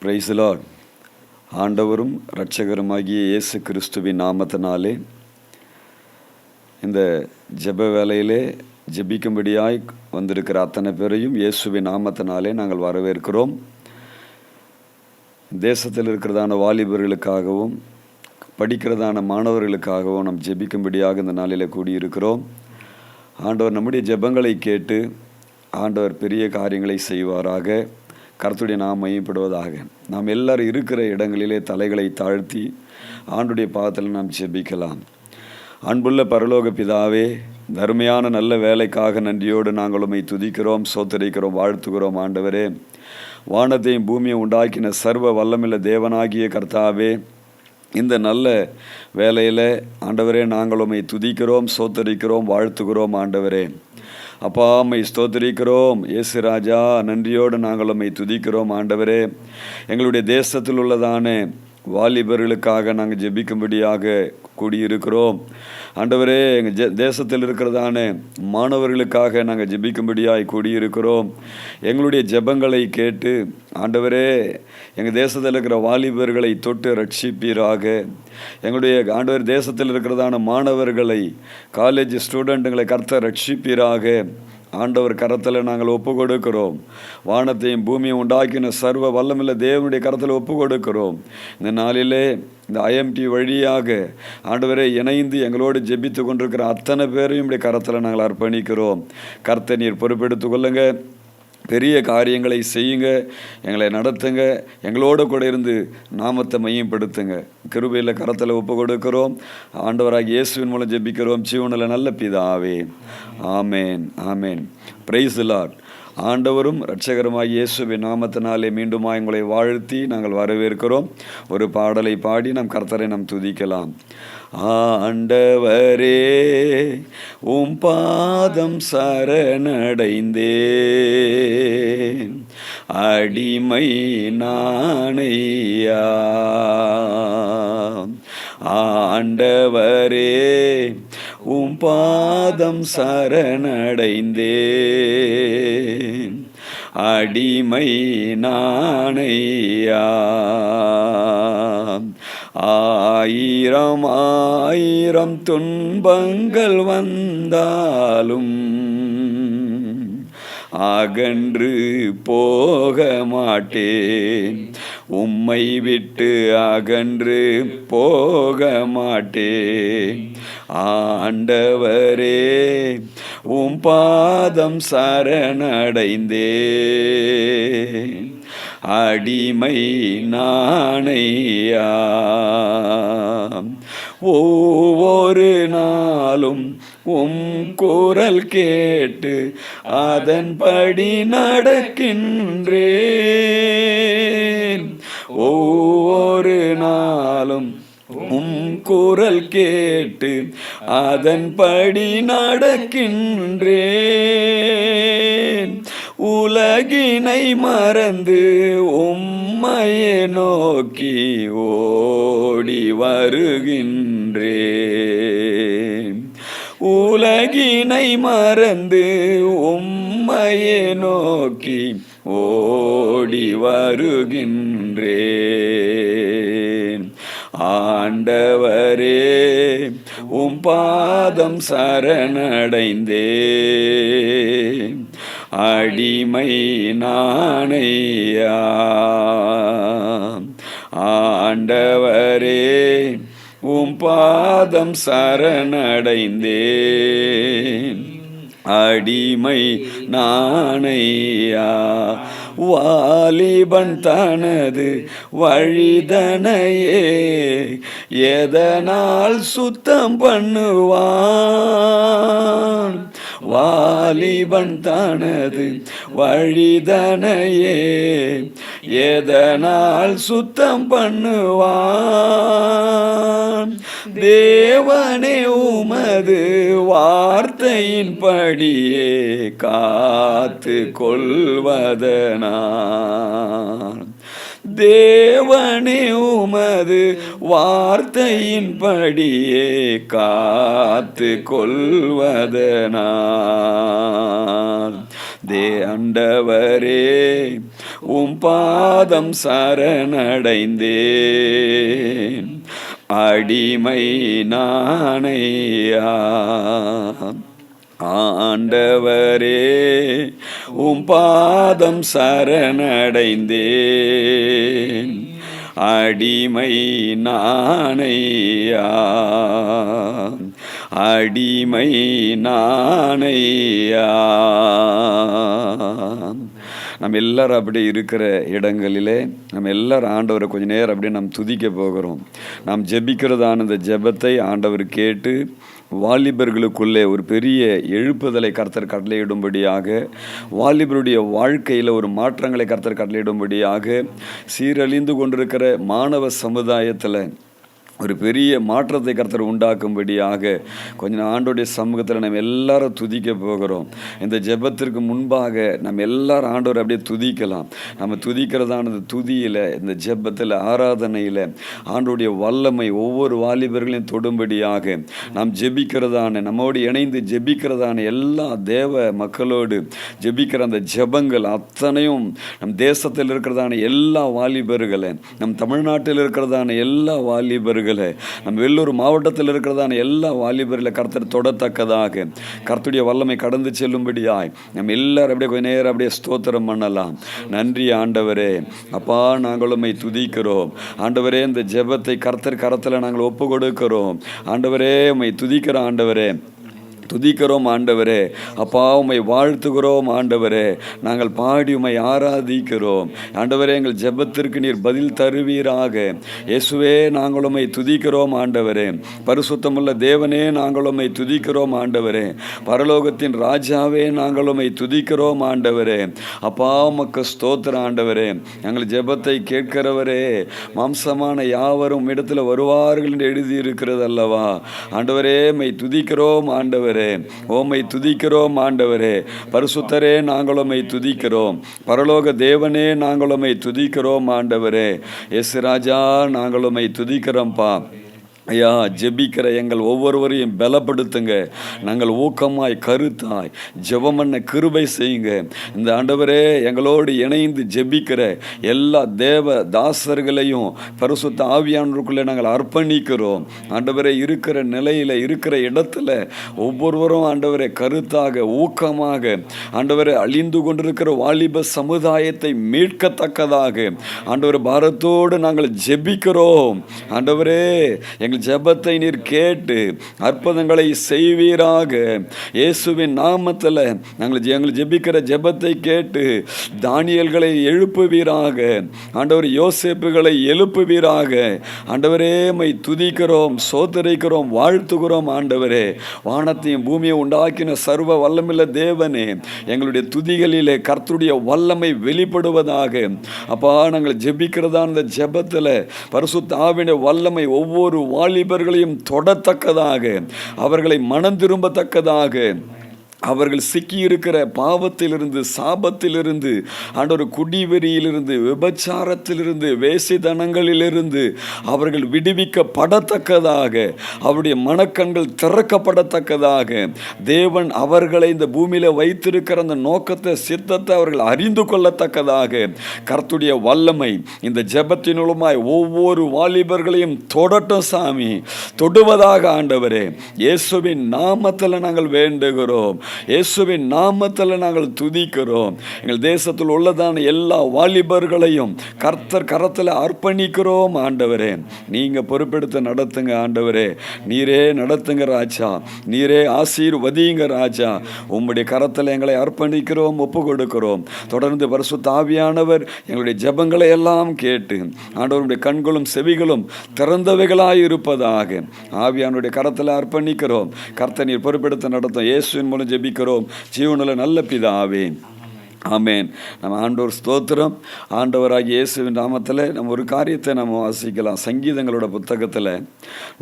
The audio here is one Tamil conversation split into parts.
Price the Lord. ஆண்டவரும் இரட்சகருமாகிய இயேசு கிறிஸ்துவின் நாமத்தினாலே இந்த ஜெப வேளையிலே ஜெபிக்கும்படியாய் வந்திருக்கிற அத்தனை பேரையும் இயேசுவின் நாமத்தினாலே நாங்கள் வரவேற்கிறோம். தேசத்தில் இருக்கிறதான வாலிபர்களுக்காகவும் படிக்கிறதான மாணவர்களுக்காகவும் நாம் ஜெபிக்கும்படியாக இந்த நாளில் கூடியிருக்கிறோம். ஆண்டவர் நம்முடைய ஜெபங்களை கேட்டு ஆண்டவர் பெரிய காரியங்களை செய்வாராக. கர்த்தருடைய நாமம் மையப்படுவதாக. நாம் எல்லாரும் இருக்கிற இடங்களிலே தலைகளை தாழ்த்தி ஆண்டுடைய பாதத்தில் நாம் ஜெபிக்கலாம். அன்புள்ள பரலோக பிதாவே, தர்மையான நல்ல வேலைக்காக நன்றியோடு நாங்கள் உம்மை துதிக்கிறோம், சோத்தரிக்கிறோம், வாழ்த்துகிறோம். ஆண்டவரே, வானத்தையும் பூமியை உண்டாக்கின சர்வ வல்லமில்ல தேவனாகிய கர்த்தாவே, இந்த நல்ல வேலையில் ஆண்டவரே நாங்கள் உம்மை துதிக்கிறோம், சோத்தரிக்கிறோம், வாழ்த்துகிறோம். ஆண்டவரே அப்பா, உம்மை ஸ்தோத்திரிக்கிறோம். இயேசு ராஜா, நன்றியோடு நாங்கள் உம்மை துதிக்கிறோம். ஆண்டவரே, எங்களுடைய தேசத்தில் உள்ளதான வாலிபர்களுக்காக நாங்கள் ஜெபிக்கும்படியாக கூடியிருக்கிறோம். ஆண்டவரே, எங்கள் தேசத்தில் இருக்கிறதான மாணவர்களுக்காக நாங்கள் ஜெபிக்கும்படியாய் கூடியிருக்கிறோம். எங்களுடைய ஜெபங்களை கேட்டு ஆண்டவரே, எங்கள் தேசத்தில் இருக்கிற வாலிபர்களை தொட்டு ரட்சிப்பீராக. எங்களுடைய ஆண்டவர் தேசத்தில் இருக்கிறதான மாணவர்களை, காலேஜ் ஸ்டூடெண்ட்டுகளை கர்த்தர் ரட்சிப்பீராக. ஆண்டவர் கரத்தில் நாங்கள் ஒப்பு கொடுக்கிறோம். வானத்தையும் பூமியை உண்டாக்கின சர்வ வல்லமில்ல தேவனுடைய கரத்தில் ஒப்பு கொடுக்கிறோம். இந்த நாளிலே இந்த IMT வழியாக ஆண்டவரை இணைந்து எங்களோடு ஜெபித்து கொண்டிருக்கிற அத்தனை பேரையும் இப்படி கரத்தில் நாங்கள் அர்ப்பணிக்கிறோம். கர்த்தர் நீர் பொறுப்பெடுத்து கொள்ளுங்க, பெரிய காரியங்களை செய்யுங்க, எங்களை நடத்துங்க, எங்களோட கூட இருந்து நாமத்தை மையப்படுத்துங்க. கிருபையில் கரத்தில் ஒப்பு கொடுக்கிறோம். ஆண்டவராக இயேசுவின் மூலம் ஜெபிக்கிறோம் ஜீவனில் நல்ல பிதாவே, ஆமேன், ஆமேன். Price the Lord. ஆண்டவரும் இரட்சகருமாய் இயேசுவின் நாமத்தினாலே மீண்டுமாய் உங்களை வாழ்த்தி நாங்கள் வரவேற்கிறோம். ஒரு பாடலை பாடி நம் கர்த்தரை நாம் துதிக்கலாம். ஆண்டவரே, உம் பாதம் சரணடைந்தேன், அடிமை நானையா. ஆண்டவரே, உம் பாதம் சரணடைந்தேன், அடிமை நானையா. ஆயிரம் ஆயிரம் துன்பங்கள் வந்தாலும் அகன்று போக மாட்டேன், உம்மை விட்டு அகன்று போக மாட்டேன். ஆண்டவரே, உம் பாதம் சரணடைந்தேன், அடிமை நானையா. ஒவ்வொரு நாளும் உம் குரல் கேட்டு அதன்படி நடக்கின்றேன். ஒவ்வொரு நாளும் உம் குரல் கேட்டு அதன்படி நடக்கின்றேன். உலகினை மறந்து உம்மையே நோக்கி ஓடி வருகின்றேன். உலகினை மறந்து உம்மையே நோக்கி ஓடி வருகின்றேன். ஆண்டவரே, உம் பாதம் சரணடைந்தேன், அடிமை நானையா. ஆண்டவரே, உம் பாதம் சரணடைந்தேன், அடிமை நானையா. வாலிபன் தனது வழிதனையே எதனால் சுத்தம் பண்ணுவான்? வாலிபன் தனது வழிதனையே எதனால் சுத்தம் பண்ணுவான்? தேவனே, உமது வார்த்தையின் படியே காத்து கொள்வதனால். தேவனே, உமது வார்த்தையின்படியே காத்து கொள்வதனால். ஆண்டவரே, உம் பாதம் சரணடைந்தேன். அடிமை நானையா ஆண்டவரே, உம் பாதம் சரணடைந்தேன். அடிமை நானையா, அடிமை நானையா. நம்ம எல்லாரும் அப்படி இருக்கிற இடங்களிலே நம்ம எல்லாரும் ஆண்டவரை கொஞ்சம் நேரம் அப்படியே நாம் துதிக்க போகிறோம். நாம் ஜெபிக்கிறதான இந்த ஜெபத்தை ஆண்டவர் கேட்டு வாலிபர்களுக்குள்ளே ஒரு பெரிய எழுப்புதலை கர்த்தர் கட்டளையிடும்படியாக, வாலிபருடைய வாழ்க்கையில் ஒரு மாற்றங்களை கர்த்தர் கட்டளையிடும்படியாக, சீரழிந்து கொண்டிருக்கிற மாணவ சமுதாயத்தில் ஒரு பெரிய மாற்றத்தை கர்த்தர் உண்டாக்கும்படியாக கொஞ்சம் ஆண்டோடைய சமூகத்தில் நம்ம எல்லாரும் துதிக்க போகிறோம். இந்த ஜெபத்திற்கு முன்பாக நம்ம எல்லாரும் ஆண்டவர் அப்படியே துதிக்கலாம். நம்ம துதிக்கிறதானது துதியில், இந்த ஜெபத்தில், ஆராதனையில் ஆண்டோடைய வல்லமை ஒவ்வொரு வாலிபர்களையும் தொடும்படியாக நாம் ஜெபிக்கிறதான, நம்மோடு இணைந்து ஜெபிக்கிறதான எல்லா தேவ மக்களோடு ஜெபிக்கிற அந்த ஜெபங்கள் அத்தனையும் நம் தேசத்தில் இருக்கிறதான எல்லா வாலிபர்களை, நம் தமிழ்நாட்டில் இருக்கிறதான எல்லா வாலிபர்கள், நம்ம வெள்ளூர் மாவட்டத்தில் இருக்கிறதான எல்லா வாலிபர்களை கர்த்தர் தொடத்தக்கதாக கர்த்தருடைய வல்லமை கடந்து செல்லும்படியாய் நம்ம எல்லாரும் அப்படியே கொஞ்ச நேரம் அப்படியே ஸ்தோத்திரம் பண்ணலாம். நன்றி ஆண்டவரே, அப்பா நாங்கள் உம்மை துதிக்கிறோம். ஆண்டவரே, இந்த ஜெபத்தை கர்த்தர் கரத்தில் நாங்கள் ஒப்பு கொடுக்கிறோம். ஆண்டவரே, உம்மை துதிக்கிறோம். ஆண்டவரே, துதிக்கிறோம். ஆண்டவரே, அப்பா உம்மை வாழ்த்துகிறோம். ஆண்டவரே, நாங்கள் பாடி உம்மை ஆராதிக்கிறோம். ஆண்டவரே, எங்கள் ஜெபத்திற்கு நீர் பதில் தருவீராக. இயேசுவே, நாங்கள் உம்மை துதிக்கிறோம். ஆண்டவரே, பரிசுத்தமுள்ள தேவனே, நாங்கள் உம்மை துதிக்கிறோம். ஆண்டவரே, பரலோகத்தின் ராஜாவே, நாங்கள் உம்மை துதிக்கிறோம். ஆண்டவரே, அப்பா உமக்கு ஸ்தோத்திரம். ஆண்டவரே, எங்கள் ஜெபத்தை கேட்கிறவரே, மாம்சமான யாவரும் இடத்துல வருவார்கள் என்று எழுதியிருக்கிறது அல்லவா. ஆண்டவரே, உம்மை துதிக்கிறோம். ஆண்டவரே, ஓமை துதிக்கிறோம். ஆண்டவரே, பரிசுத்தரே, நாங்கள் உம்மை துதிக்கிறோம். பரலோக தேவனே, நாங்கள் உம்மை துதிக்கிறோம். ஆண்டவரே, இயேசு ராஜா, நாங்கள் உம்மை துதிக்கிறோம்ப்பா. ஐயா, ஜெபிக்கிற எங்கள் ஒவ்வொருவரையும் பலப்படுத்துங்க. நாங்கள் ஊக்கமாய் கருத்தாய் ஜெபம் பண்ண கிருபை செய்யுங்க. இந்த ஆண்டவரே, எங்களோடு இணைந்து ஜெபிக்கிற எல்லா தேவ தாசர்களையும் பரிசுத்த ஆவியானவருக்குள்ளே நாங்கள் அர்ப்பணிக்கிறோம். ஆண்டவரே, இருக்கிற நிலையில், இருக்கிற இடத்துல ஒவ்வொருவரும் ஆண்டவரே கருத்தாக, ஊக்கமாக, ஆண்டவரே, அழிந்து கொண்டிருக்கிற வாலிப சமுதாயத்தை மீட்கத்தக்கதாக ஆண்டவரே பாரத்தோடு நாங்கள் ஜெபிக்கிறோம். ஆண்டவரே, எங்கள் ஜெபத்தை நீர் கேட்டு அற்புதங்களை செய்வீராக. இயேசுவின் நாமத்தில் நாங்கள் எங்கள் ஜெபிக்கிற ஜெபத்தை கேட்டு தானியேல்களை எழுப்புவீராக. ஆண்டவர், யோசேப்புகளை எழுப்புவீராக. ஆண்டவரே, உம்மை துதிக்கிறோம், சோதரிக்கிறோம், வாழ்த்துகிறோம். ஆண்டவரே, வானத்தையும் பூமியை உண்டாக்கின சர்வ வல்லமுள்ள தேவனே, எங்களுடைய துதிகளிலே கர்த்தருடைய வல்லமை வெளிப்படுவதாக. அப்பா, நாங்கள் ஜெபிக்கிறதா அந்த ஜெபத்தில் பரிசுத்த ஆவியினுடைய வல்லமை ஒவ்வொரு வாலிபர்களையும் தொடத்தக்கதாக, அவர்களை மனம் திரும்பத்தக்கதாக, அவர்கள் சிக்கியிருக்கிற பாவத்திலிருந்து, சாபத்திலிருந்து, ஆண்டவர் குடிவெறியிலிருந்து, விபச்சாரத்திலிருந்து, வேசித்தனங்களிலிருந்து அவர்கள் விடுவிக்கப்படத்தக்கதாக, அவருடைய மனக்கண்கள் திறக்கப்படத்தக்கதாக, தேவன் அவர்களை இந்த பூமியில் வைத்திருக்கிற அந்த நோக்கத்தை, சித்தத்தை அவர்கள் அறிந்து கொள்ளத்தக்கதாக கர்த்தருடைய வல்லமை இந்த ஜெபத்தின் மூலமாய் ஒவ்வொரு வாலிபர்களையும் தொடட்டும் சாமி, தொடுவதாக. ஆண்டவரே, இயேசுவின் நாமத்தில் நாங்கள் வேண்டுகிறோம். இயேசுவின் நாமத்தில் நாங்கள் துதிக்கிறோம். எங்கள் தேசத்தில் உள்ளதான எல்லா வாலிபர்களையும் கர்த்தர் கரத்தில் அர்ப்பணிக்கிறோம். ஆண்டவரே, நீங்கள் பொறுப்பெடுத்து நடத்துங்க. ஆண்டவரே, நீரே நடத்துங்க ராஜா, நீரே ஆசீர்வதிங்க ராஜா. உம்முடைய கரத்தில் எங்களை அர்ப்பணிக்கிறோம், ஒப்பு கொடுக்கிறோம். தொடர்ந்து பரிசுத்த ஆவியானவர் எங்களுடைய ஜெபங்களை எல்லாம் கேட்டு ஆண்டவருடைய கண்களும் செவிகளும் திறந்தவைகளாய் இருப்பதாக ஆவியானுடைய கரத்தில் அர்ப்பணிக்கிறோம். கர்த்தர் நீர் பொறுப்பெடுத்து நடத்தும். இயேசுவின் மூலம் ஜெபிக்கிறோம், ஜீவனுள்ள நல்ல பிதாவே, ஆமேன். நம்ம ஆண்டவர் ஸ்தோத்திரம். ஆண்டவராகிய இயேசுவின் நாமத்தில் நம்ம ஒரு காரியத்தை நம்ம வாசிக்கலாம். சங்கீதங்களோட புத்தகத்தில்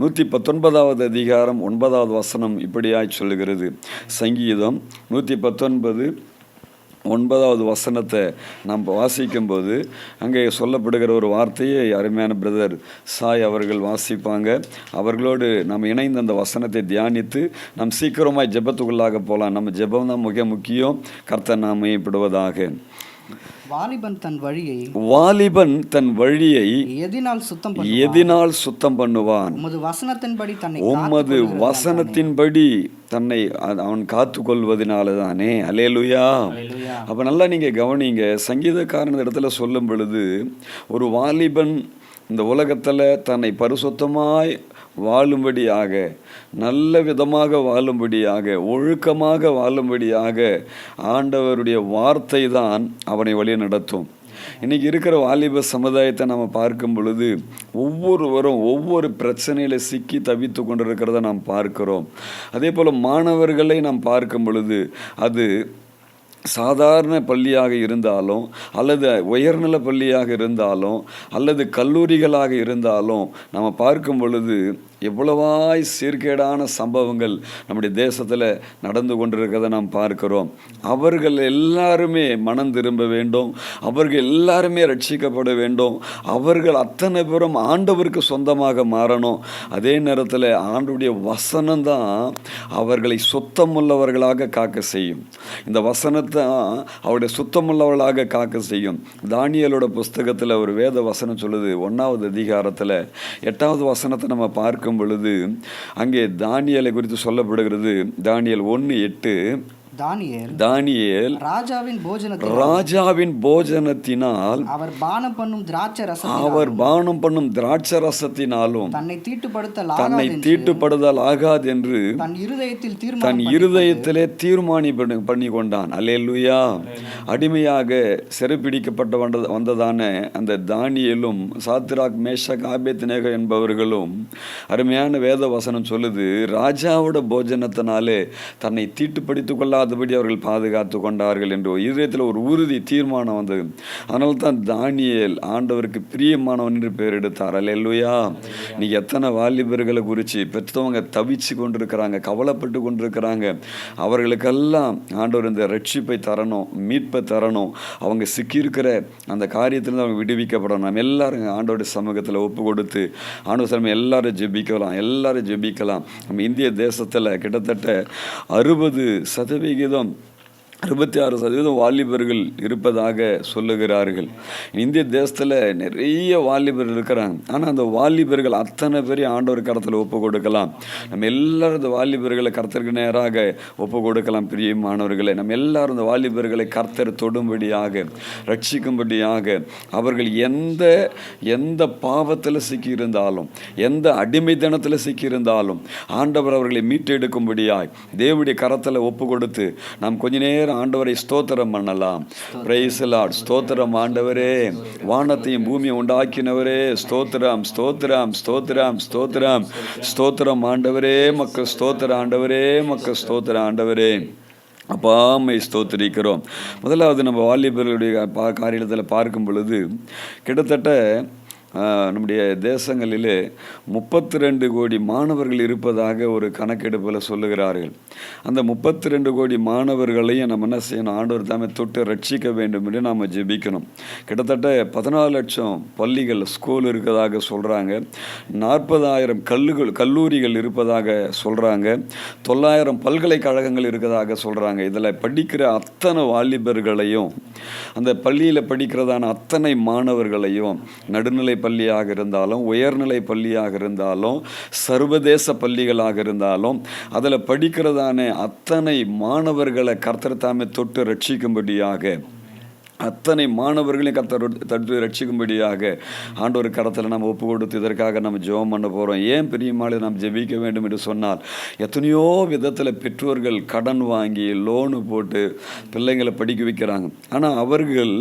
119வது அதிகாரம் 9வது வசனம் இப்படியாய் சொல்லுகிறது. சங்கீதம் 119 9வது வசனத்தை நாம் வாசிக்கும்போது அங்கே சொல்லப்படுகிற ஒரு வார்த்தையை அருமையான பிரதர் சாய் அவர்கள் வாசிப்பாங்க. அவர்களோடு நம்ம இணைந்து அந்த வசனத்தை தியானித்து நாம் சீக்கிரமாய் ஜெபத்துக்குள்ளாக போகலாம். நம்ம ஜெபம் தான் மிக முக்கியம். கர்த்தர் நாம் மையப்படுவதாக. வாலிபன் தன் வழியை எதினால் சுத்தம் பண்ணுவான்? உமது வசனத்தின்படி தன்னை அவன் காத்து கொள்வதனாலதானே. அல்லேலூயா. அப்ப நல்லா நீங்க கவனிங்க. சங்கீதக்காரன் இடத்துல சொல்லும் பொழுது, ஒரு வாலிபன் இந்த உலகத்துல தன்னை பரிசுத்தமாய் வாழும்படியாக, நல்ல விதமாக வாழும்படியாக, ஒழுக்கமாக வாழும்படியாக ஆண்டவருடைய வார்த்தை தான் அவனை வழி நடத்தும். இன்னைக்கு இருக்கிற வாலிப சமுதாயத்தை நம்ம பார்க்கும் பொழுது ஒவ்வொருவரும் ஒவ்வொரு பிரச்சனையில சிக்கி தவித்து கொண்டிருக்கிறத நாம் பார்க்கிறோம். அதே போல மாணவர்களை நாம் பார்க்கும் பொழுது அது சாதாரண பள்ளியாக இருந்தாலும், அல்லது உயர்நிலை பள்ளியாக இருந்தாலும், அல்லது கல்லூரிகளாக இருந்தாலும் நம்ம பார்க்கும் பொழுது எவ்வளவாய் சீர்கேடான சம்பவங்கள் நம்முடைய தேசத்தில் நடந்து கொண்டிருக்கிறத நாம் பார்க்கிறோம். அவர்கள் எல்லாருமே மனம் திரும்ப வேண்டும், அவர்கள் எல்லாருமே ரட்சிக்கப்பட வேண்டும், அவர்கள் அத்தனை பேரும் ஆண்டவருக்கு சொந்தமாக மாறணும். அதே நேரத்தில் ஆண்டவருடைய வசனம்தான் அவர்களை சுத்தமுள்ளவர்களாக காக்க செய்யும். இந்த வசனத்தை அவருடைய சுத்தமுள்ளவர்களாக காக்க செய்யும். தானியேலோட புஸ்தகத்தில் ஒரு வேத வசனம் சொல்லுது. 1வது அதிகாரத்தில் 8வது வசனத்தை நம்ம பார்க்கும் பொழுது அங்கே தானியேலை குறித்து சொல்லப்படுகிறது. தானியேல் 1:8, தானியேல் ராஜாவின் போஜனத்தினால் அவர் பானம் பண்ணும் திராட்சை ரசத்தினாலும் தன்னை தீட்டுப்படுதல் ஆகாது என்று தன் இருதயத்திலே தீர்மானம் பண்ணி கொண்டான். அல்லேலூயா. அடிமையாக சிறைப்பிடிக்கப்பட்ட வந்ததான அந்த தானியேலும் சாத்ராக், மேஷக், ஆபேத்நேகோ என்பவர்களும் அருமையான வேத வசனம் சொல்லுது, ராஜாவோட போஜனத்தினாலே தன்னை தீட்டுப்படுத்திக் கொள்ளாதபடி அவர்கள் பாதுகாத்து கொண்டார்கள் என்று இதயத்தில் ஒரு உறுதி தீர்மானம் வந்தது. அதனால தான் தானியேல் ஆண்டவருக்கு பிரியமானவன் என்று பெயர் எடுத்தார். அல்லேலூயா. நீ எத்தனை வாலிபர்களை குறித்து பெற்றவங்க தவிச்சு கொண்டிருக்கிறாங்க, கவலைப்பட்டு கொண்டிருக்கிறாங்க. அவர்களுக்கெல்லாம் ஆண்டவர் இந்த ரட்சிப்பை தரணும், மீட்பை தரணும். அவங்க சிக்கியிருக்கிற அந்த காரியத்திலிருந்து அவங்க விடுவிக்கப்படணும். நம்ம எல்லாரும் ஆண்டவருடைய சமூகத்தில் ஒப்பு கொடுத்து ஆண்டவர் சமயம் எல்லாரும் ஜெபிக்கலாம். நம்ம இந்திய தேசத்தில் கிட்டத்தட்ட 60% 66% வாலிபர்கள் இருப்பதாக சொல்லுகிறார்கள். இந்திய தேசத்தில் நிறைய வாலிபர்கள் இருக்கிறாங்க. ஆனால் அந்த வாலிபர்கள் அத்தனை பேரையும் ஆண்டவர் கரத்தில் ஒப்பு கொடுக்கலாம். நம்ம எல்லாரும் இந்த வாலிபர்களை கர்த்தருக்கு நேராக ஒப்பு கொடுக்கலாம். பிரியமானவர்களை, நம்ம எல்லாரும் இந்த வாலிபர்களை கர்த்தர் தொடும்படியாக, ரட்சிக்கும்படியாக, அவர்கள் எந்த பாவத்தில் சிக்கியிருந்தாலும், எந்த அடிமைத்தனத்தில் சிக்கியிருந்தாலும் ஆண்டவர் அவர்களை மீட்டெடுக்கும்படியாய் தேவனுடைய கரத்தில் ஒப்பு கொடுத்து நாம் கொஞ்ச நேரம் ஆண்டவரை ஸ்தோத்திரம் பண்ணலாம். Price the Lord. ஸ்தோத்திரம் ஆண்டவரே, வானத்தையும் பூமியை உண்டாக்கினவரே, ஸ்தோத்திரம் ஸ்தோத்திரம் ஸ்தோத்திரம் ஸ்தோத்திரம் ஸ்தோத்திரம் ஆண்டவரே, மக்கள் ஸ்தோத்திர ஆண்டவரே, மக்கள் ஸ்தோத்திர ஆண்டவரே. அப்பாமை ஸ்தோத்திரிக்கிறோம். முதலாவது நம்ம வாலிபர்களுடைய காரியத்தில் பார்க்கும் பொழுது கிட்டத்தட்ட நம்முடைய தேசங்களிலே 32 கோடி மாணவர்கள் இருப்பதாக ஒரு கணக்கெடுப்பில் சொல்லுகிறார்கள். அந்த 32 கோடி மாணவர்களையும் நம்ம என்ன செய்யணும்? ஆண்டவர் தாமே தொட்டு ரட்சிக்க வேண்டும் என்று நாம் ஜெபிக்கணும். கிட்டத்தட்ட 14 லட்சம் பள்ளிகள், ஸ்கூல் இருக்கிறதாக சொல்கிறாங்க. 40,000 கல்லூரிகள் இருப்பதாக சொல்கிறாங்க. 900 பல்கலைக்கழகங்கள் இருக்கிறதாக சொல்கிறாங்க. இதில் படிக்கிற அத்தனை வாலிபர்களையும், அந்த பள்ளியில் படிக்கிறதான அத்தனை மாணவர்களையும், நடுநிலை பள்ளியாக இருந்தாலும், உயர்நிலை பள்ளியாக இருந்தாலும், சர்வதேச பள்ளிகளாக இருந்தாலும், அதில் படிக்கிறதான அத்தனை மாணவர்களை கர்த்தர் தாமே தொட்டு ரட்சிக்கும்படியாக, அத்தனை மாணவர்களையும் கர்த்தர் தட்டு ரட்சிக்கும்படியாக ஆண்டவர் கரத்தில் நம்ம ஒப்பு கொடுத்து இதற்காக நம்ம ஜெபம் பண்ண போகிறோம். ஏன் பிரியமானவர்களே நாம் ஜெபிக்க வேண்டும் என்று சொன்னால், எத்தனையோ விதத்தில் பெற்றோர்கள் கடன் வாங்கி லோனு போட்டு பிள்ளைங்களை படிக்க வைக்கிறாங்க. ஆனால் அவர்கள்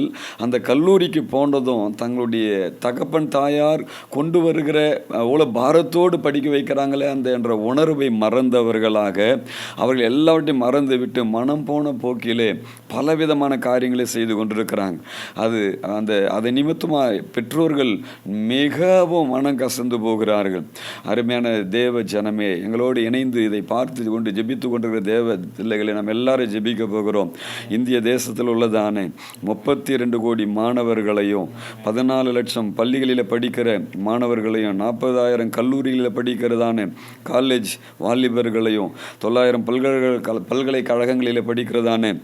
அந்த கல்லூரிக்கு போனதும் தங்களுடைய தகப்பன் தாயார் கொண்டு வருகிற அவ்வளோ பாரத்தோடு படிக்க வைக்கிறாங்களே அந்த என்ற உணர்வை மறந்தவர்களாக அவர்கள் எல்லாவற்றையும் மறந்து விட்டு மனம் போன போக்கிலே பலவிதமான காரியங்களை செய்து கொண்டிருக்கிறாங்க. அதை நிமித்தமாக பெற்றோர்கள் மிகவும் மனம் கசந்து போகிறார்கள். அருமையான தேவ ஜனமே, எங்களோடு இணைந்து இதை பார்த்து கொண்டு ஜெபித்து கொண்டிருக்கிற தேவ பிள்ளைகளை நாம் எல்லாரும் ஜெபிக்க போகிறோம். இந்திய தேசத்தில் உள்ளதானே 32 கோடி மாணவர்களையும், 14 லட்சம் பள்ளிகளில் படிக்கிற மாணவர்களையும், 40,000 கல்லூரிகளில் படிக்கிறதான காலேஜ் வாலிபர்களையும், 900 பல்கலைக்கழகங்களில் படிக்கிறதான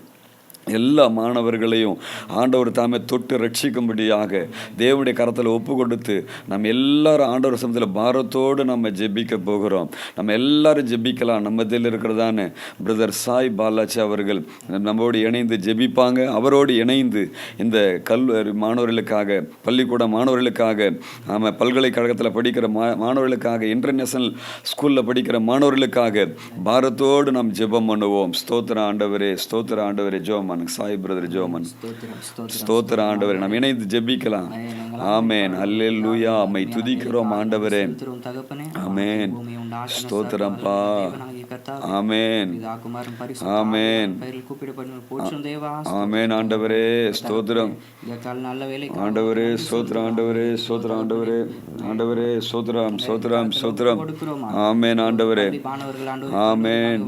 எல்லா மாணவர்களையும் ஆண்டவர் தாமே தொட்டு ரட்சிக்கும்படியாக தேவனுடைய கரத்தில் ஒப்பு கொடுத்து நம்ம எல்லாரும் ஆண்டவர் சமூகத்தில் பாரத்தோடு நம்ம ஜெபிக்க போகிறோம். நம்ம எல்லாரும் ஜெபிக்கலாம். நம்ம இதில் இருக்கிறதான பிரதர் சாய் பாலாஜி அவர்கள் நம்மோடு இணைந்து ஜெபிப்பாங்க. அவரோடு இணைந்து இந்த கல்லூரி மாணவர்களுக்காக, பள்ளிக்கூட மாணவர்களுக்காக, நம்ம பல்கலைக்கழகத்தில் படிக்கிற மாணவர்களுக்காக, இன்டர்நேஷனல் ஸ்கூலில் படிக்கிற மாணவர்களுக்காக பாரத்தோடு நாம் ஜெபம் பண்ணுவோம். ஸ்தோத்திர ஆண்டவரே, ஸ்தோத்திர ஆண்டவரே. ஜெபம் சாய் பிரதர் ஜோமன். ஸ்தோத்திர ஆண்டவரே, நாம் இணைந்து ஜெபிக்கலாம். ஆமென். அல்லேலூயா. அம்மை துதிக்கிறோம் ஆண்டவரே. ஆமென். ஸ்தோத்திரம்பா. ஆமென். ஆமென். ஆமென் ஆண்டவரே. ஸ்தோத்திரம் ஆண்டவரே. ஸ்தோத்திரம் ஆண்டவரே. ஸ்தோத்திரம் ஆண்டவரே. ஆண்டவரே ஸ்தோத்திரம், ஸ்தோத்திரம், ஸ்தோத்திரம். ஆமென் ஆண்டவரே. ஆமென்.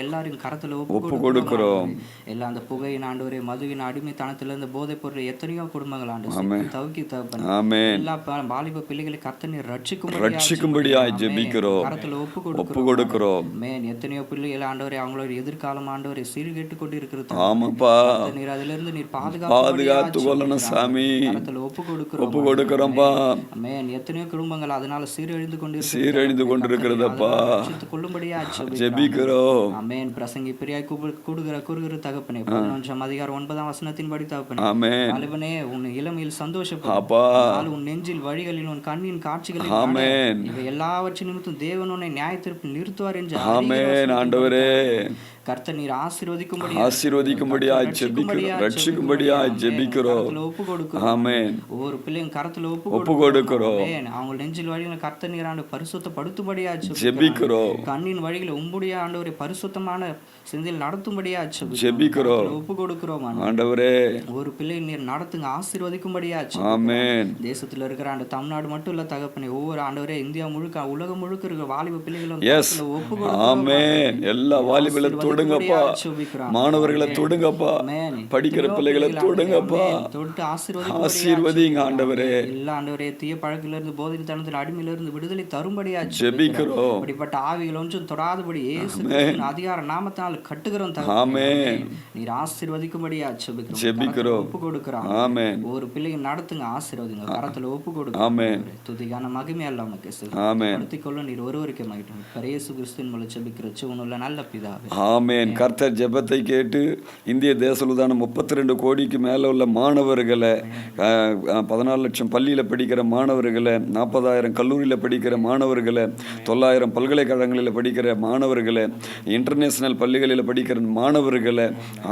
எல்லாரும் கரத்துல ஒப்பு கொடுக்கிறோம். எல்லாம் அந்த புகையின் ஆண்டவரே, மதுவின் அடிமைத்தனத்திலிருந்து போதைப் பொருள் எத்தனையோ குடும்பங்கள் ஆண்டு தவிக்கி தகப்பனே, எல்லா வாலிப பிள்ளைகளை கர்த்தனை ரட்சிக்கும்படியாய் ஜெபிக்கிறோம். கரத்துல ஒப்பு கொடுக்கிறோம். மேன் எத்தனையோ பிள்ளைகள் ஆண்டவரே, அவங்களோட எதிர்காலம் ஆண்டவரே சீர்கெட்டு கொண்டு இருக்கிறது. ஆமாப்பா, நீர் அதிலிருந்து நீர் பாதுகாத்து கொள்ளணும் சாமி. கரத்துல ஒப்பு கொடுக்கிறோம்பா. மேன் எத்தனையோ குடும்பங்கள் அதனால சீரழிந்து கொண்டிருக்கிறதப்பா, கொள்ளும்படியா ஜெபிக்கிறோம். ஆமென். பிரசங்கி பிரியாய் கூடுகிற தகப்பனே, 11 அதிகாரம் 9 வசனத்தின்படி தகப்பனே, ஆமென். வாலிபனே, உன் இளமையில் சந்தோஷப்படு, உன் நெஞ்சில் வழிகளில் உன் கண்ணின் காட்சிகளில், ஆமென், இவை எல்லாவற்றின் நிமித்தம் தேவன் உன்னை நியாயத்தீர்ப்பில் நிறுத்துவார் என்று ஆமென். ஆண்டவரே, கர்த்தர் நீர் ஆசீர்வதிக்கும்படியாய் ஜெபிக்கிறோம், ரட்சிக்கும்படியாய் ஜெபிக்கிறோம். ஆமென். ஒரு பிள்ளைங்க கரத்துல ஒப்பு கொடுக்கிறோம். அவங்க நெஞ்சில் வழிகளை கர்த்தர் நீர் ஆண்டு பரிசுத்தப்படுத்தும்படியா ஜெபிக்கிறோம். கண்ணின் வழிகளை உம்முடைய ஆண்டவரை பரிசுத்தமான சிந்தையில் நடத்தும்படியா ஜெபிக்கிறோம். ஒப்பு கொடுக்கிறோம் ஆண்டவரே. ஒரு பிள்ளை நீர் நடத்துங்க, ஆசீர்வதிக்கும்படியா. ஆமென். தேசத்துல இருக்கிற ஆண்டு தமிழ்நாடு மட்டும் இல்ல தகப்பனே, ஒவ்வொரு ஆண்டவரே இந்தியா முழுக்க உலகம் முழுக்க இருக்கிற வாலிப பிள்ளைகளும் ஒப்பு கொடுக்கிறோம். ஆமென். எல்லா வாலிபர்களை தொடுங்கப்பா, மாணவர்களை தொடுங்கப்பா, படிக்கிற பிள்ளைகளை தொடுங்கப்பா, தொட்டு ஆசீர்வதிங்க ஆண்டவரே. எல்லா ஆண்டவரே தீய பழக்கில இருந்து போதை தனத்தில் அடிமையில இருந்து விடுதலை தரும்படியா ஜெபிக்கிறோம். அப்படிப்பட்ட ஆவிகள் ஒன்றும் தொடாதபடி இயேசு அதிகார நாமத்தால் கட்டுகிறோம். ஆமென். நீர் ஆசீர்வதிக்கும்படியா ஜெபிக்கிறோம். ஒப்பு கொடுக்கிறோம். ஆமென். ஒரு பிள்ளைங்க நடத்துங்க, ஆசீர்வதிங்க, கரத்துல ஒப்பு கொடுங்க. ஆமென். துதிக்கான மகிமை எல்லாம் உமக்கு ஆமென். படுத்திக்கொள்ள நீர் ஒருவருக்கே மகிட்டும். இயேசு கிறிஸ்துவின் மூலம் ஜெபிக்கிற ஜீவனுள்ள நல்ல பிதாவே. ஆமென். கர்த்தர் ஜெபத்தை கேட்டு இந்திய தேசத்தான 32 கோடிக்கு மேலே உள்ள மாணவர்களை, 14 லட்சம் பள்ளியில் படிக்கிற மாணவர்களை, 40,000 கல்லூரியில் படிக்கிற மாணவர்களை, 900 பல்கலைக்கழகங்களில் படிக்கிற மாணவர்களை, இன்டர்நேஷனல் பள்ளிகளில் படிக்கிற மாணவர்களை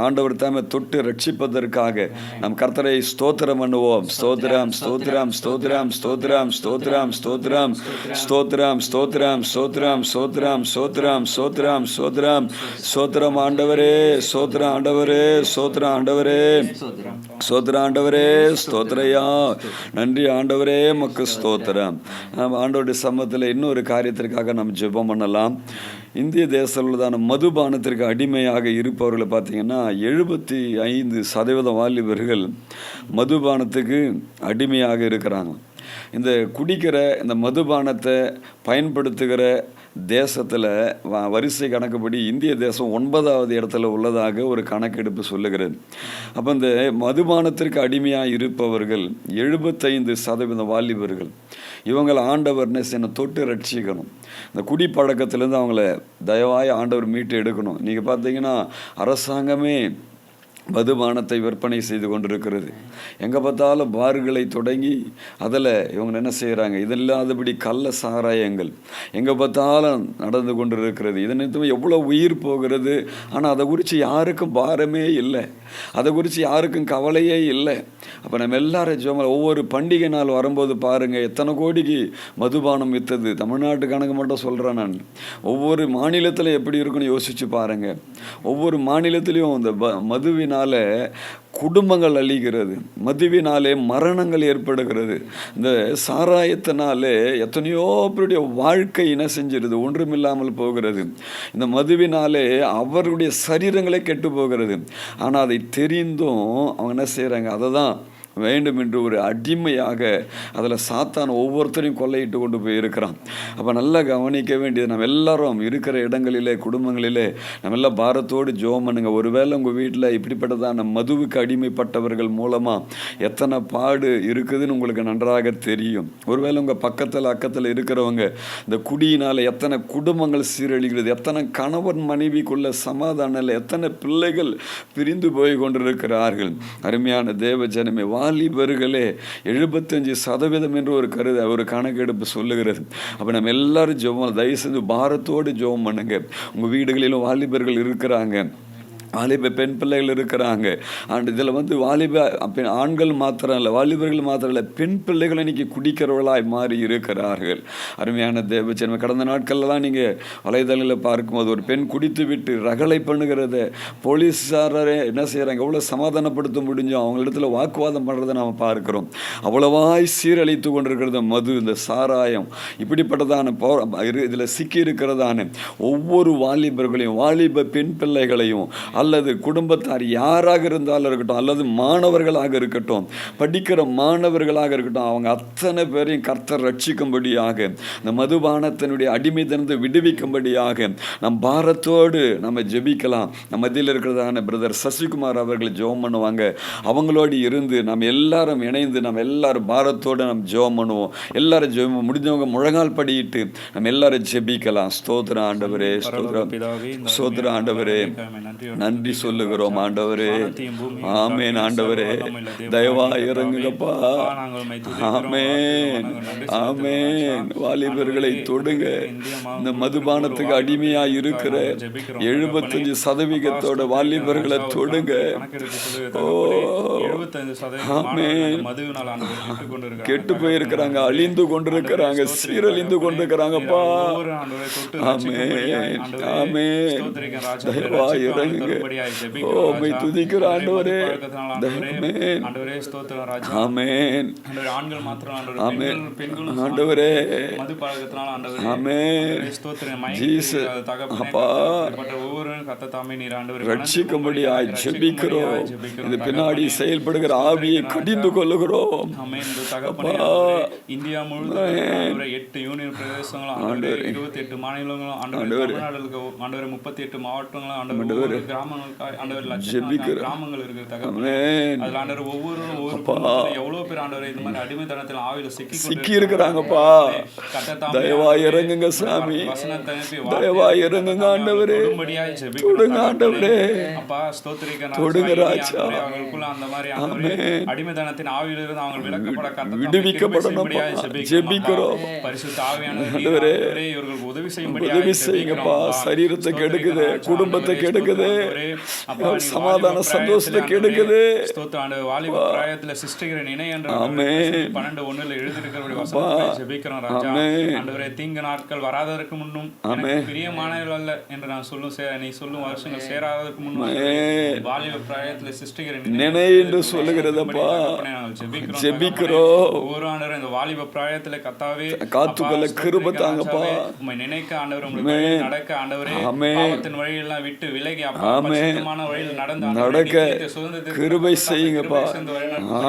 ஆண்டவர் தாமே தொட்டு ரட்சிப்பதற்காக நம் கர்த்தரை ஸ்தோத்திரம் பண்ணுவோம். ஸ்தோத்திரம், ஸ்தோத்திரம், ஸ்தோத்திரம், ஸ்தோத்திரம், ஸ்தோத்திரம், ஸ்தோத்திரம், ஸ்தோத்திரம், ஸ்தோத்திரம், ஸ்தோத்திரம், ஸ்தோத்திரம், ஸ்தோத்திரம், ஸ்தோத்திரம், ஸ்தோத்திரம், ஸ்தோத்திரம் ஆண்டவரே, ஸ்தோத்திரம் ஆண்டவரே, ஸ்தோத்திரம் ஆண்டவரே, ஸ்தோத்திரம் ஆண்டவரே, ஸ்தோத்திரையா. நன்றி ஆண்டவரே, மக்கு ஸ்தோத்திரம். ஆண்டவருடைய சமூகத்தில் இன்னொரு காரியத்திற்காக நாம் ஜெபம் பண்ணலாம். இந்திய தேசத்தான மதுபானத்திற்கு அடிமையாக இருப்பவர்களை பார்த்தீங்கன்னா 75% வாலிபர்கள் மதுபானத்துக்கு அடிமையாக இருக்கிறாங்க. இந்த குடிக்கிற இந்த மதுபானத்தை பயன்படுத்துகிற தேசத்தில் வரிசை கணக்குப்படி இந்திய தேசம் 9வது இடத்துல உள்ளதாக ஒரு கணக்கெடுப்பு சொல்லுகிறது. அப்போ இந்த மதுபானத்திற்கு அடிமையாக இருப்பவர்கள் 75% வாலிபர்கள். இவங்களை ஆண்டவர் என்னை தொட்டு ரட்சிக்கணும். இந்த குடிப்பழக்கத்திலேருந்து அவங்கள தயவாய் ஆண்டவர் மீட்டு எடுக்கணும். நீங்கள் பார்த்தீங்கன்னா அரசாங்கமே மதுபானத்தை விற்பனை செய்து கொண்டிருக்கிறது. எங்கே பார்த்தாலும் பார்களை தொடங்கி அதில் இவங்க என்ன செய்கிறாங்க, இதில்லாதபடி கள்ள சாராயங்கள் எங்கே பார்த்தாலும் நடந்து கொண்டு இருக்கிறது. இதன் நிமித்தம் எவ்வளோ உயிர் போகிறது. ஆனால் அதை குறித்து யாருக்கும் பாரமே இல்லை, அதை குறித்து யாருக்கும் கவலையே இல்லை. அப்போ நம்ம எல்லாரும் ஒவ்வொரு பண்டிகை நாள் வரும்போது பாருங்கள் எத்தனை கோடிக்கு மதுபானம் விற்றது. தமிழ்நாட்டு கணக்கு மட்டும் சொல்கிறேன் நான். ஒவ்வொரு மாநிலத்தில் எப்படி இருக்குன்னு யோசித்து பாருங்கள். ஒவ்வொரு மாநிலத்திலையும் இந்த மதுவினால் குடும்பங்கள் அழிகிறது, மதுவினாலே மரணங்கள் ஏற்படுகிறது. இந்த சாராயத்தினாலே எத்தனையோ பேருடைய வாழ்க்கை என்ன செஞ்சிருது, ஒன்றுமில்லாமல் போகிறது. இந்த மதுவினாலே அவருடைய சரீரங்களே கெட்டு போகிறது. ஆனால் அதை தெரிந்தும் அவங்க என்ன செய்கிறாங்க, அதை தான் வேண்டும் என்று ஒரு அடிமையாக அதில் சாத்தான் ஒவ்வொருத்தரையும் கொள்ளையிட்டு கொண்டு போயிருக்கிறான். அப்போ நல்லா கவனிக்க வேண்டியது, நம்ம எல்லாரும் இருக்கிற இடங்களிலே குடும்பங்களிலே நம்ம எல்லாம் பாரத்தோடு ஜெபம் பண்ணுங்க. ஒருவேளை உங்கள் வீட்டில் இப்படிப்பட்டதான மதுவுக்கு அடிமைப்பட்டவர்கள் மூலமாக எத்தனை பாடு இருக்குதுன்னு உங்களுக்கு நன்றாக தெரியும். ஒருவேளை உங்கள் பக்கத்தில் அக்கத்தில் இருக்கிறவங்க இந்த குடியினால் எத்தனை குடும்பங்கள் சீரழிகிறது, எத்தனை கணவன் மனைவிக்குள்ள சமாதானம் இல்லை, எத்தனை பிள்ளைகள் பிரிந்து போய் கொண்டிருக்கிறார்கள். அருமையான தேவ ஜனமே, வாலிபர்களே 75% என்று ஒரு கணக்கெடுப்பு சொல்லுகிறது. அப்போ நம்ம எல்லாரும் ஜெபம், தயவு செஞ்சு பாரத்தோடு ஜெபம் பண்ணுங்க. உங்கள் வீடுகளிலும் வாலிபர்கள் இருக்கிறாங்க, வாலிப பெண் பிள்ளைகள் இருக்கிறாங்க. அண்ட் இதில் வாலிப ஆண்கள் மாத்திரம் இல்லை, வாலிபர்கள் மாத்திரம் இல்லை, பெண் பிள்ளைகள் இன்னைக்கு குடிக்கிறவர்களாய் மாறி இருக்கிறார்கள். அருமையான தேவச்சனமே, கடந்த நாட்கள்லாம் நீங்கள் வலைதளங்களில் பார்க்கும்போது ஒரு பெண் குடித்து விட்டு ரகளை பண்ணுகிறத போலீஸாரே என்ன செய்கிறாங்க, எவ்வளோ சமாதானப்படுத்த முடிஞ்சோ அவங்களிடத்துல வாக்குவாதம் பண்ணுறதை நாம் பார்க்கிறோம். அவ்வளவாய் சீரழித்து கொண்டிருக்கிறது மது, இந்த சாராயம், இப்படிப்பட்டதான இதில் சிக்கி இருக்கிறதான ஒவ்வொரு வாலிபர்களையும், வாலிப பெண் பிள்ளைகளையும் அல்லது குடும்பத்தார் யாராக இருந்தாலும் இருக்கட்டும், அல்லது மாணவர்களாக இருக்கட்டும், படிக்கிற மாணவர்களாக இருக்கட்டும், அவங்க அத்தனை பேரையும் கர்த்தர் ரட்சிக்கும்படியாக, இந்த மதுபானத்தினுடைய அடிமைத்தனத்தை விடுவிக்கும்படியாக நம் பாரத்தோடு நம்ம ஜெபிக்கலாம். நம்ம மத்தியில் இருக்கிறதான பிரதர் சசிகுமார் அவர்கள் ஜெபம் பண்ணுவாங்க. அவங்களோடு இருந்து நம்ம எல்லாரும் இணைந்து நம்ம எல்லாரும் பாரத்தோடு நம்ம ஜெபம் பண்ணுவோம். எல்லாரும் ஜெபம் முடிஞ்சவங்க முழங்கால் படியிட்டு நம்ம எல்லாரும் ஜெபிக்கலாம். ஸ்தோத்திரம் ஆண்டவரே, ஸ்தோத்திரம், ஸ்தோத்திரம் ஆண்டவரே, நன்றி சொல்லுகிறோம் ஆண்டவரே. ஆமேன் ஆண்டவரே, தயவா இறங்குங்கப்பா. ஆமேன், ஆமேன். வாலிபர்களை தொடுங்க. இந்த மதுபானத்துக்கு அடிமையாக இருக்கிற 75% வாலிபர்களை தொடுங்க. ஓ ஆமேன், கெட்டு போயிருக்கிறாங்க, அழிந்து கொண்டிருக்கிறாங்க, சீரழிந்து கொண்டிருக்கிறாங்க. ஆமேன், ஆமேன். தயவா இறங்குங்க. ஓமை துதிக்கிற ஆண்டவரே, ஆமென். ஆண்கள் மாத்திரம் ஆமென், ஆண்டவரே, மது பழக்கத்தினால ஆண்டவரே, ஆமென். ஜீசஸ் அப்பா, ஒவ்வொருவரும் கர்த்தர் தாமே நீர் ஆண்டவரே ரட்சிக்கும்படியாய் ஜெபிக்கிறோம். இது பின்னாடி செயல்படுகிற ஆவியை கடிந்து கொள்ளுகிறோம். ஆமென். தகப்பனே, இந்தியா முழுவதும் 8 யூனியன் பிரதேசங்களும் ஆண்டவரே, 28 மாநிலங்களும் ஆண்டவரே, தமிழ்நாடுல ஆண்டவரே 38 மாவட்டங்களும் ஆண்டவரே, கிராமங்கள் இருக்கு தகப்பனே. அதுல ஆண்டவரே ஒவ்வொருவரும் எவ்வளவு பேர் ஆண்டவரே இந்த மாதிரி அடிமைத்தனத்தில் ஆவியில சிக்கி இருக்கிறாங்கப்பா. தயவா இறங்குங்க சாமி, தயவா இறங்குங்க ஆண்டவரே, தொடுங்க ஆண்டவரே, அப்பா ஸ்தோத்திரிக்க தொடுங்க ராஜா. அவங்களுக்குள்ள அந்த மாதிரி அடிமைத்தனத்தின் ஆவியில இருந்து அவங்க விடுவிக்கப்படணும். ஜெபிக்கிறோம் பரிசுத்த ஆவியானவரே, இவர்களுக்கு உதவி செய்யுங்கப்பா. சரீரத்தை கெடுக்குது, குடும்பத்தை கெடுக்குது, சமாதான சந்தோஷத்தை கெடுக்குது. வாலிப பிராயத்துல சிருஷ்டிக்கிற நினை என்ற 12:1 எழுதியிருக்கிறவருடைய வசனத்தை ஜெபிக்கிறோம் ராஜா. ஆண்டவரே, தீங்கு நாட்கள் வராததற்கு முன்னும் பிரியமானவர்கள் அல்ல என்று நான் சொல்லும் நீ சொல்லும் வருஷங்கள் சேராததற்கு முன்னும் வாலிப பிராயத்துல சிருஷ்டிக்கிற நினை என்று சொல்லுகிறதப்பா. நாங்கள் ஜெபிக்கிறோம். ஒவ்வொரு ஆண்டவரே இந்த வாலிப பிராயத்துல கர்த்தாவே காத்துக்கொள்ள கிருபை தாங்கப்பா. உம்மை நினைக்க ஆண்டவரே, உங்களுக்கு நடக்க ஆண்டவரே, பாவத்தின் வழியெல்லாம் விட்டு விலகி பரிசுத்தமான வழியில் நடக்க கிருபை செய்யுங்கப்பா.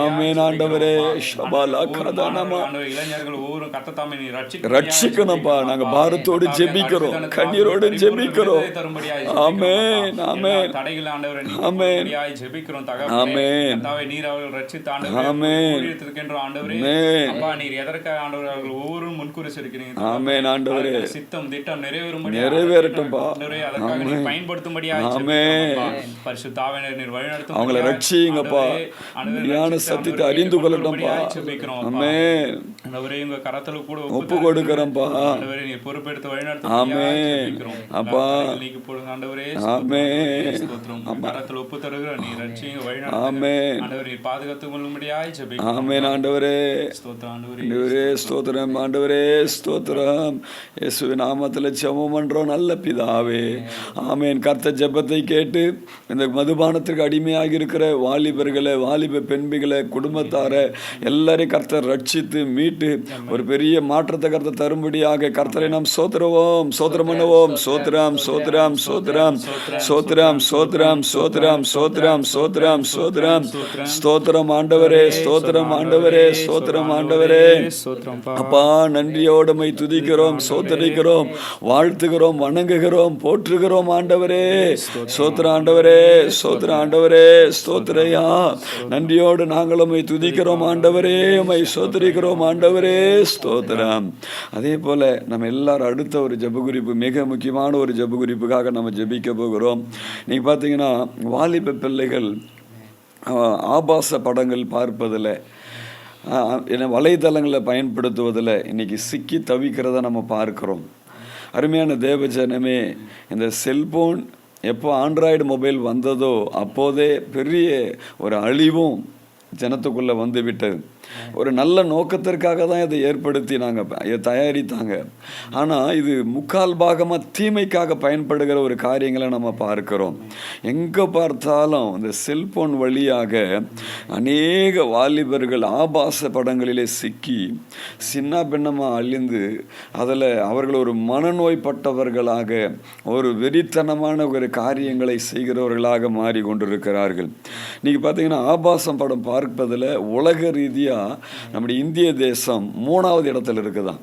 ஆமென் ஆண்டவரே. ஷபாலா கதனமா, இளைஞர்கள் ஒவ்வொரு கர்த்தர் நீ ரட்சிக்கணும்பா. நாங்க பாரத்தோடு ஜெபிக்கிறோம், கண்ணீரோடு ஜெபிக்கிறோம். ஆமென், ஆமென். தடைகள் ஆண்டவரே ஆமென் ஜெபிக்கிறோம் தகப்பனே. ஆமென். கர்த்தாவே, நீர் அவர்கள் ரட்சித்த ஆண்டவரே, ஆமென். ஊழியத்திற்கென்ற ஆண்டவரே, அப்பா நீர் எதற்காக ஆண்டவரே அவர்கள் ஒவ்வொரு முன்குறிச்சிருக்கிறீங்க. ஆமென் ஆண்டவரே. சித்தம் திட்டம் நிறைவேறட்டும்பா. ஆண்டவரே, அதற்காக நீ பயன்படுத்தும்படியாக பரிசுத்த ஆவியானவரே நீர் வழிநடத்தும். அவங்களை ரட்சியுங்கப்பா. ஞான சத்தியத்தை அறிந்து கொள்ளட்டும்பா. ஆமென். ஆண்டவரே, உங்க கரத்துல கூட ஒப்பு கொடுக்கறோம்பா. ஆண்டவரே, நீர் பொறுப்பெடுத்து வழிநடத்தும். ஆமென் அப்பா. நீக்கு போடுங்க ஆண்டவரே. ஆமென். ஸ்தோத்திரம். கரத்துல ஒப்பு தருகிற நீர் ரட்சியுங்க, வழிநடத்துங்க. ஆமென். ஆண்டவரே, பாதுகாத்து கொள்ளும்படியாய் ஜெபிக்கிறோம். ஆமென் ஆண்டவரே. ஸ்தோத்திரம் ஆண்டவரே, ஸ்தோத்திரம் ஆண்டவரே, ஸ்தோத்திரம். இயேசுவின் நாமத்தில் ஜெபம் பண்றோம் நல்ல பிதாவே. ஆமென். கர்த்தர் ஜெபத்தை கேட்டு இந்த மதுபானத்திற்கு அடிமையாகி இருக்கிற வாலிபர்களை, வாலிப பெண்பிகளை, குடும்பத்தார எல்லாரையும் கர்த்தர் ரட்சித்து மீட்டு ஒரு பெரிய மாற்றத்தை கர்த்தர் தரும்படியாக கர்த்தரை நாம் சோத்திரவோம், சோத்திரம் பண்ணுவோம். சோத்திரம் சோத்திரம் சோத்திரம் சோத்திரம் சோத்திரம் சோத்திரம் சோத்திரம் சோத்திரம் சோத்திரம் ஸ்தோத்திரம் ஆண்டவரே, ஸ்தோத்திரம் ஆண்டவரே, ஸ்தோத்திரம் ஆண்டவரே. அப்பா, நன்றியோடு மை துதிக்கிறோம், சோத்தரிக்கிறோம், வாழ்த்துகிறோம், வணங்குகிறோம், போற்றுகிறோம் ஆண்டவரே. ஸ்தோத்திர ஆண்டவரே, ஸ்தோத்திர ஆண்டவரே, ஸ்தோத்திரையா. நன்றியோடு நாங்களும் மை துதிக்கிறோம் ஆண்டவரே, மை சோத்தரிக்கிறோம் ஆண்டவரே, ஸ்தோத்திரம். அதே போல நம்ம எல்லாரும் அடுத்த ஒரு ஜெப குறிப்பு, மிக முக்கியமான ஒரு ஜெப குறிப்புக்காக நம்ம ஜெபிக்க போகிறோம். நீங்க பார்த்தீங்கன்னா வாலிப பிள்ளைகள் ஆபாச படங்கள் பார்ப்பதில், வலைதளங்களை பயன்படுத்துவதில் இன்னைக்கு சிக்கி தவிக்கிறத நம்ம பார்க்கிறோம். அருமையான தேவஜனமே, இந்த செல்போன் எப்போ ஆண்ட்ராய்டு மொபைல் வந்ததோ அப்போதே பெரிய ஒரு அழிவும் ஜனத்துக்குள்ளே வந்து விட்டது. ஒரு நல்ல நோக்கத்திற்காக தான் இதை ஏற்படுத்தி நாங்கள் தயாரித்தாங்க. ஆனால் இது முக்கால் பாகமாக தீமைக்காக பயன்படுகிற ஒரு காரியங்களை நம்ம பார்க்கிறோம். எங்கே பார்த்தாலும் இந்த செல்போன் வழியாக அநேக வாலிபர்கள் ஆபாச படங்களிலே சிக்கி சின்ன பின்னமாக அழிந்து அதில் அவர்கள் ஒரு மனநோய்பட்டவர்களாக, ஒரு வெறித்தனமான ஒரு காரியங்களை செய்கிறவர்களாக மாறி கொண்டிருக்கிறார்கள். நீங்கள் பார்த்தீங்கன்னா ஆபாசம் படம் பார்ப்பதில் உலக ரீதியாக நம்முடைய இந்திய தேசம் 3வது இடத்துல இருக்குதான்.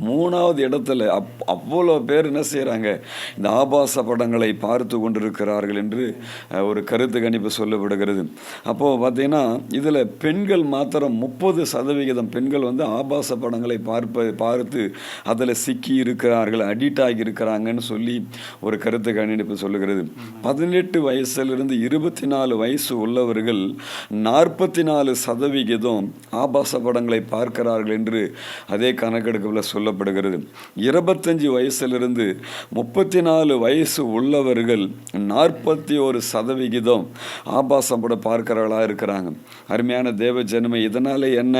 3வது இடத்துல அவ்வளோ பேர் என்ன செய்கிறாங்க, இந்த ஆபாச படங்களை பார்த்து கொண்டிருக்கிறார்கள் என்று ஒரு கருத்து கணிப்பு சொல்லப்படுகிறது. அப்போது பார்த்தீங்கன்னா இதில் பெண்கள் மாத்திரம் 30% பெண்கள் வந்து ஆபாச படங்களை பார்த்து அதில் சிக்கி இருக்கிறார்கள், அடிக்ட் ஆகி இருக்கிறாங்கன்னு சொல்லி ஒரு கருத்து கணிப்பு சொல்லுகிறது. 18 வயசுலேருந்து 24 வயசு உள்ளவர்கள் 44% ஆபாச படங்களை பார்க்கிறார்கள் என்று அதே கணக்கெடுப்பில் சொல்லப்படுகிறது. 25 வயசிலிருந்து 34 வயசு உள்ளவர்கள் 41% ஆபாசம் படம் பார்க்கிறவர்களாக இருக்கிறாங்க. அருமையான தேவ ஜனமே, இதனால என்ன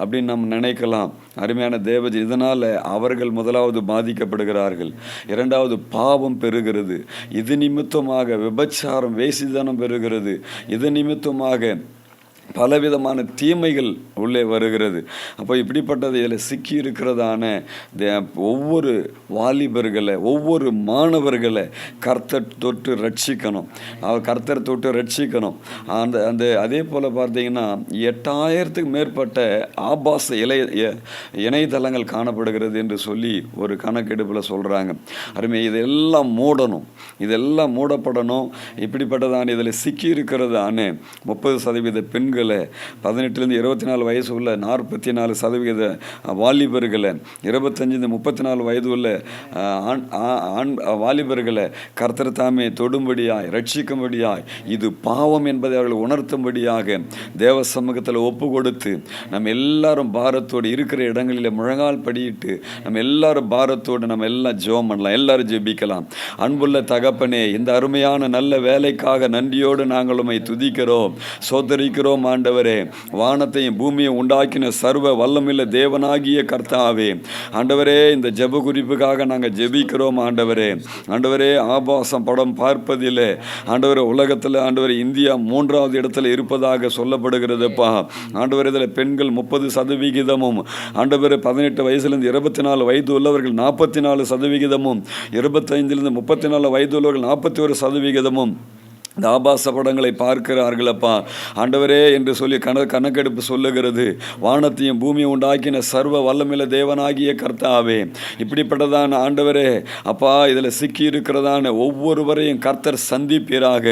அப்படின்னு நம்ம நினைக்கலாம். அருமையான தேவ, இதனால அவர்கள் முதலாவது பாதிக்கப்படுகிறார்கள், இரண்டாவது பாவம் பெறுகிறது, இது நிமித்தமாக விபச்சாரம், வேசித்தனம் பெறுகிறது, இது நிமித்தமாக பலவிதமான தீமைகள் உள்ளே வருகிறது. அப்போ இப்படிப்பட்டது இதில் சிக்கி இருக்கிறதான ஒவ்வொரு வாலிபர்களை, ஒவ்வொரு மாணவர்களை கர்த்தர் தொட்டு ரட்சிக்கணும். கர்த்தர் தொட்டு ரட்சிக்கணும். அந்த அதே போல் பார்த்தீங்கன்னா 8000க்கு மேற்பட்ட ஆபாச இணையதளங்கள் காணப்படுகிறது என்று சொல்லி ஒரு கணக்கெடுப்பில் சொல்கிறாங்க. அருமை, இதெல்லாம் மூடணும், இதெல்லாம் மூடப்படணும். இப்படிப்பட்டதான இதில் சிக்கி இருக்கிறதான 30% பெண்கள், 18லேருந்து 24 வயசு உள்ள 44% வாலிபர்களை, 25 34 வயது உள்ள ஆண் வாலிபர்களை கர்த்தர் தாமே தொடும்படியாய், ரட்சிக்கும்படியாய், இது பாவம் என்பதை அவர்கள் உணர்த்தும்படியாக தேவ சமூகத்தில் ஒப்பு கொடுத்து நம்ம எல்லாரும் பாரத்தோடு இருக்கிற இடங்களில் முழங்கால் படியிட்டு நம்ம எல்லாரும் பாரத்தோடு நம்ம எல்லாம் ஜெபம் பண்ணலாம், எல்லாரும் ஜெபிக்கலாம். அன்புள்ள தகப்பனே, இந்த அருமையான நல்ல வேலைக்காக நன்றியோடு நாங்கள் உம்மை துதிக்கிறோம், சோதரிக்கிறோம் ஆண்டவரே. வானத்தையும் பூமியை உண்டாக்கின சர்வ வல்லமில்ல தேவனாகிய கர்த்தாவே, ஆண்டவரே, இந்த ஜெப குறிப்புக்காக நாங்கள் ஜெபிக்கிறோம் ஆண்டவரே. ஆண்டவரே, ஆபாசம் படம் பார்ப்பதில்லை ஆண்டவரே, உலகத்தில் ஆண்டவரே இந்தியா 3வது இடத்துல இருப்பதாக சொல்லப்படுகிறதுப்பா. ஆண்டவரே, இதில் பெண்கள் 30% ஆண்டவரே 18 வயசுலேருந்து 24 வயது உள்ளவர்கள் 44%, 25லேருந்து 34 வயது உள்ளவர்கள் 41% இந்த ஆபாச படங்களை பார்க்கிறார்களப்பா ஆண்டவரே என்று சொல்லி கணக்கெடுப்பு சொல்லுகிறது. வானத்தையும் பூமியை உண்டாக்கின சர்வ வல்லமில்ல தேவனாகிய கர்த்தாவே, இப்படிப்பட்டதான ஆண்டவரே அப்பா, இதில் சிக்கி இருக்கிறதான ஒவ்வொருவரையும் கர்த்தர் சந்திப்பீராக.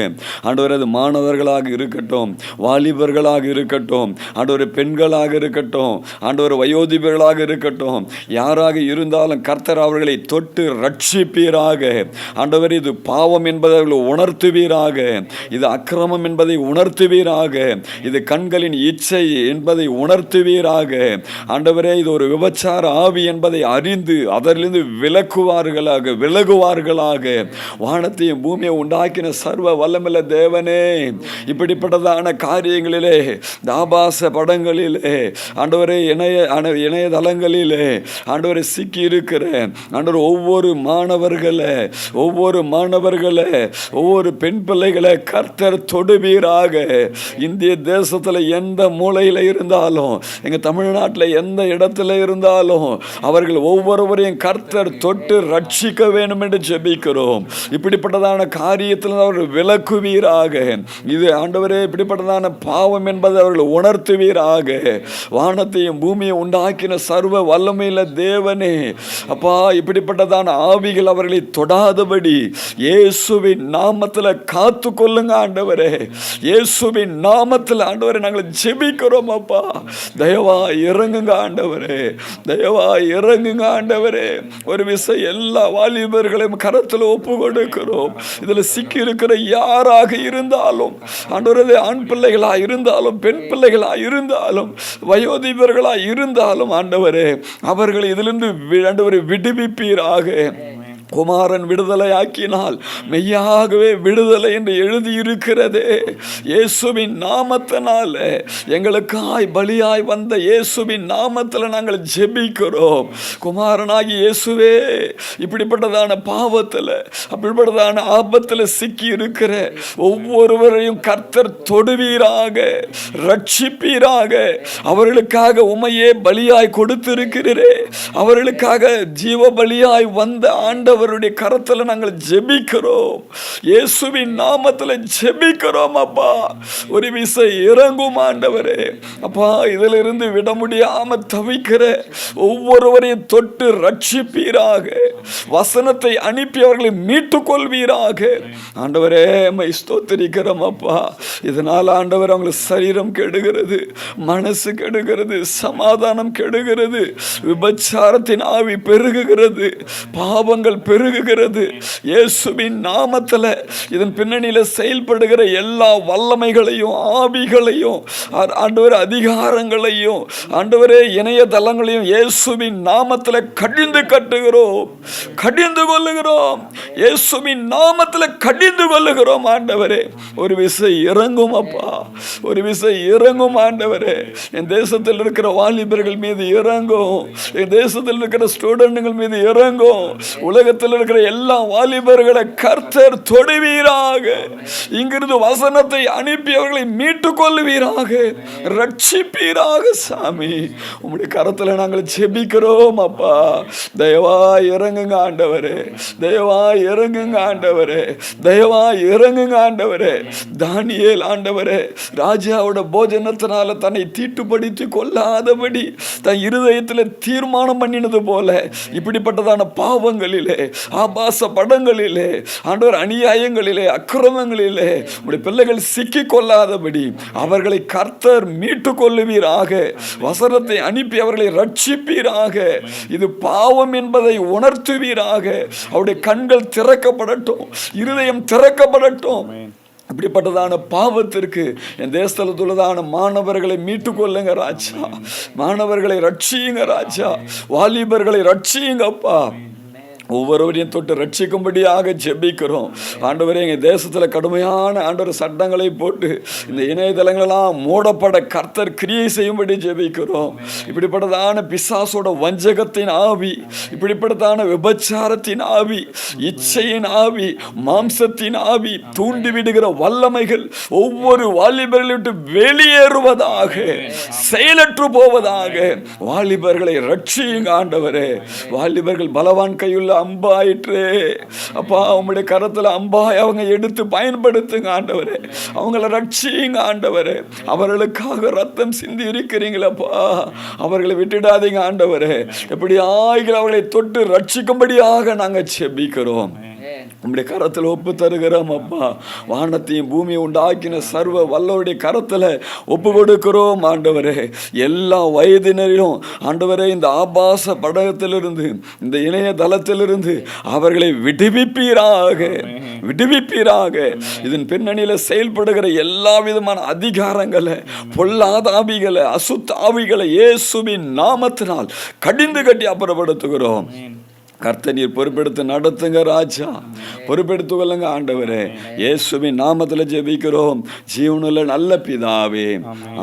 ஆண்டவரே, அது மாணவர்களாக இருக்கட்டும், வாலிபர்களாக இருக்கட்டும், ஆண்டவரே பெண்களாக இருக்கட்டும், ஆண்டவரே வயோதிபர்களாக இருக்கட்டும், யாராக இருந்தாலும் கர்த்தர் அவர்களை தொட்டு ரட்சிப்பீராக. ஆண்டவரே, இது பாவம் என்பதை அவர்கள் உணர்த்துவீராக. இது அக்கிரமம் என்பதை உணர்த்துவீராக. இது கண்களின் இச்சை என்பதை உணர்த்துவீராக. ஆண்டவரே, இது ஒரு விபச்சார ஆவி என்பதை அறிந்து அதிலிருந்து விலகுவார்களாக. வானத்தையும் பூமியை உண்டாக்கின சர்வ வல்லமுள்ள தேவனே, இப்படிப்பட்டதான காரியங்களிலே, ஆபாச படங்களிலே, ஆண்டவரே, இணையதளங்களிலே ஆண்டவரை சிக்கி இருக்கிற ஆண்டவர் ஒவ்வொரு மாணவர்களை ஒவ்வொரு பெண் பிள்ளைகளை கர்த்தர் தொடுவீராக. இந்திய தேசத்தில் எந்த மூலையில் இருந்தாலும், எங்கள் தமிழ்நாட்டில் எந்த இடத்துல இருந்தாலும் அவர்கள் ஒவ்வொருவரையும் கர்த்தர் தொட்டு ரட்சிக்க வேண்டும் என்று ஜெபிக்கிறோம். இப்படிப்பட்டதான காரியத்தில் அவர்கள் விலக்குவீராக. இது ஆண்டவரே, இப்படிப்பட்டதான பாவம் என்பதை அவர்கள் உணர்த்துவீராக. வானத்தையும் பூமியை உண்டாக்கின சர்வ வல்லமையில தேவனே, அப்பா, இப்படிப்பட்டதான ஆவிகள் அவர்களை தொடாதபடி இயேசுவின் நாமத்தில் காத்து கொள்ளுங்க ஆண்டவரே. இயேசுவின் நாமத்தில் ஆண்டவரே நாங்கள் ஜெபிக்கிறோம். அப்பா, தயவா இறங்குங்க ஆண்டவரே, தயவா இறங்குங்க ஆண்டவரே. ஒரு விசை எல்லா வாலிபர்களையும் கரத்தில் ஒப்பு கொடுக்கிறோம். இதில் சிக்கி இருக்கிற யாராக இருந்தாலும் ஆண்டவரே, ஆண் பிள்ளைகளா இருந்தாலும், பெண் பிள்ளைகளா இருந்தாலும், வயோதிபர்களா இருந்தாலும் ஆண்டவரே, அவர்கள் இதிலிருந்து ஆண்டவரை விடுவிப்பீராக. குமாரன் விடுதலை ஆக்கினால் மெய்யாகவே விடுதலை என்று எழுதியிருக்கிறதே. இயேசுவின் நாமத்தினால, எங்களுக்காய் பலியாய் வந்த இயேசுவின் நாமத்தில் நாங்கள் ஜெபிக்கிறோம். குமாரனாகி இயேசுவே, இப்படிப்பட்டதான பாவத்தில், அப்படிப்பட்டதான ஆபத்தில் சிக்கி இருக்கிற ஒவ்வொருவரையும் கர்த்தர் தொடுவீராக, ரட்சிப்பீராக. அவர்களுக்காக உமையே பலியாய் கொடுத்திருக்கிறீரே, அவர்களுக்காக ஜீவ பலியாய் வந்த ஆண்டவர் அவருடைய கரத்தில் நாங்கள் ஜெபிக்கிறோம். இயேசுவின் நாமத்தில் ஜெபிக்கிறோம். அப்பா, ஒரு விசை இறங்கும் ஆண்டவரே. அப்பா, இதிலிருந்து விட முடியாம தவிக்கிற ஒவ்வொருவரையும் தொட்டு ரட்சிப்பீராக. வசனத்தை அனுப்பி அவர்களை மீட்டுக் கொள்வீராக. ஆண்டவரே, ஸ்தோத்திரிக்கிறோம். அப்பா, இதனால் ஆண்டவர் அவங்களுக்கு சரீரம் கெடுகிறது, மனசு கெடுகிறது, சமாதானம் கெடுகிறது, விபச்சாரத்தின் ஆவி பெருகுகிறது, பாவங்கள் பெருகுகிறது. இயேசுவின் நாமத்தில் இதன் பின்னணியில் செயல்படுகிற எல்லா வல்லமைகளையும், ஆவிகளையும், ஆண்டவரே, அதிகாரங்களையும், ஆண்டவரே, இணையதளங்களையும் இயேசுவின் நாமத்தில் கடிந்து கட்டுகிறோம், கடிந்து கொள்ளுகிறோம். இயேசுவின் நாமத்தில் கடிந்து கொள்ளுகிறோம் ஆண்டவரே. ஒரு விசை இறங்கும் அப்பா, ஒரு விசை இறங்கும் ஆண்டவரே. என் தேசத்தில் இருக்கிற வாலிபர்கள் மீது இறங்கும், என் தேசத்தில் இருக்கிற ஸ்டூடெண்ட்கள் மீது இறங்கும். உலகத்தில் இருக்கிற எல்லா வாலிபர்களை கர்த்தர் தொடுவீராக. இங்கிருந்து வசனத்தை அனுப்பி அவர்களை மீட்டுக் கொள்வீராக, ரட்சிப்பீராக. சாமி, உம்முடைய கரத்தில் நாங்கள் ஜெபிக்கிறோம். அப்பா, தயவா இறங்குங்க ஆண்டவரே, தயவா இறங்குங்க ஆண்டவரே, தயவா இறங்குங்க ஆண்டவரே. தானியேல் ஆண்டவரே, ராஜாவோட போஜனத்தினால தன்னை தீட்டுப்படுத்தி கொள்ளாதபடி தன் இருதயத்தில் தீர்மானம் பண்ணினது போல, இப்படிப்பட்டதான பாவங்களிலே, ஆபாச படங்களிலே, ஆண்டவர், அநியாயங்களிலே, அக்கிரமங்களிலே உடைய பிள்ளைகள் சிக்கி கொள்ளாதபடி அவர்களை கர்த்தர் மீட்டுக் கொள்ளுவீராக. வசனத்தை அனுப்பி அவர்களை ரட்சிப்பீராக. இது பாவம் என்பதை உணர்த்துவீராக. அவருடைய கண்கள் திறக்கப்படட்டும், இருதயம் திறக்கப்படட்டும். இப்படிப்பட்டதான பாவத்திற்கு என் தேசத்தில் உள்ளதான மாணவர்களை மீட்டுக் கொள்ளுங்க ராஜா, மாணவர்களை ரட்சியுங்க ராஜா, வாலிபர்களை ரட்சியுங்கப்பா. ஒவ்வொருவரையும் தொட்டு ரட்சிக்கும்படியாக ஜெபிக்கிறோம் ஆண்டவரே. எங்கள் தேசத்தில் கடுமையான ஆண்டவர் சட்டங்களை போட்டு இந்த இணையதளங்களெல்லாம் மூடப்பட கர்த்தர் கிரியை செய்யும்படி ஜெபிக்கிறோம். இப்படிப்பட்டதான பிசாசோட வஞ்சகத்தின் ஆவி, இப்படிப்பட்டதான விபச்சாரத்தின் ஆவி, இச்சையின் ஆவி, மாம்சத்தின் ஆவி, தூண்டிவிடுகிற வல்லமைகள் ஒவ்வொரு வாலிபர்களை விட்டு வெளியேறுவதாக, செயலற்று போவதாக. வாலிபர்களை ரட்சியுங்க ஆண்டவரே. வாலிபர்கள் பலவான் கையுள்ள அம்பாயிற்றே அப்பா, உம்முடைய கரத்தில் அம்பாய் அவங்க எடுத்து பயன்படுத்துங்க ஆண்டவரே. அவங்கள ரட்சியுங்க ஆண்டவரே. அவர்களுக்காக ரத்தம் சிந்தி இருக்கிறீங்களப்பா, அவர்களை விட்டுடாதீங்க ஆண்டவரே. எப்படி ஆய்கள் அவர்களை தொட்டு ரட்சிக்கும்படியாக நாங்கள் செபிக்கிறோம். உம்முடைய கரத்தில் ஒப்பு தருகிறோம் அப்பா. வானத்தையும் பூமியை உண்டாக்கின சர்வ வல்லவருடைய கரத்தில் ஒப்பு கொடுக்கிறோம் ஆண்டவரே. எல்லா வயதினரிலும் ஆண்டவரே இந்த ஆபாச படகத்திலிருந்து, இந்த இணையதளத்திலிருந்து அவர்களை விடுவிப்பீராக, விடுவிப்பீராக. இதன் பின்னணியில் செயல்படுகிற எல்லா விதமான அதிகாரங்களை, பொல்லாத ஆவிகளை, அசுத்த ஆவிகளை இயேசுவின் நாமத்தினால் கடிந்து கட்டி அப்புறப்படுத்துகிறோம். கர்த்தர் நீர் பொறுப்பெடுத்து நடத்துங்க ராஜா, பொறுப்பெடுத்து கொள்ளுங்க ஆண்டவரே. இயேசுவின் நாமத்தில் ஜெபிக்கிறோம் ஜீவனுள்ள நல்ல பிதாவே,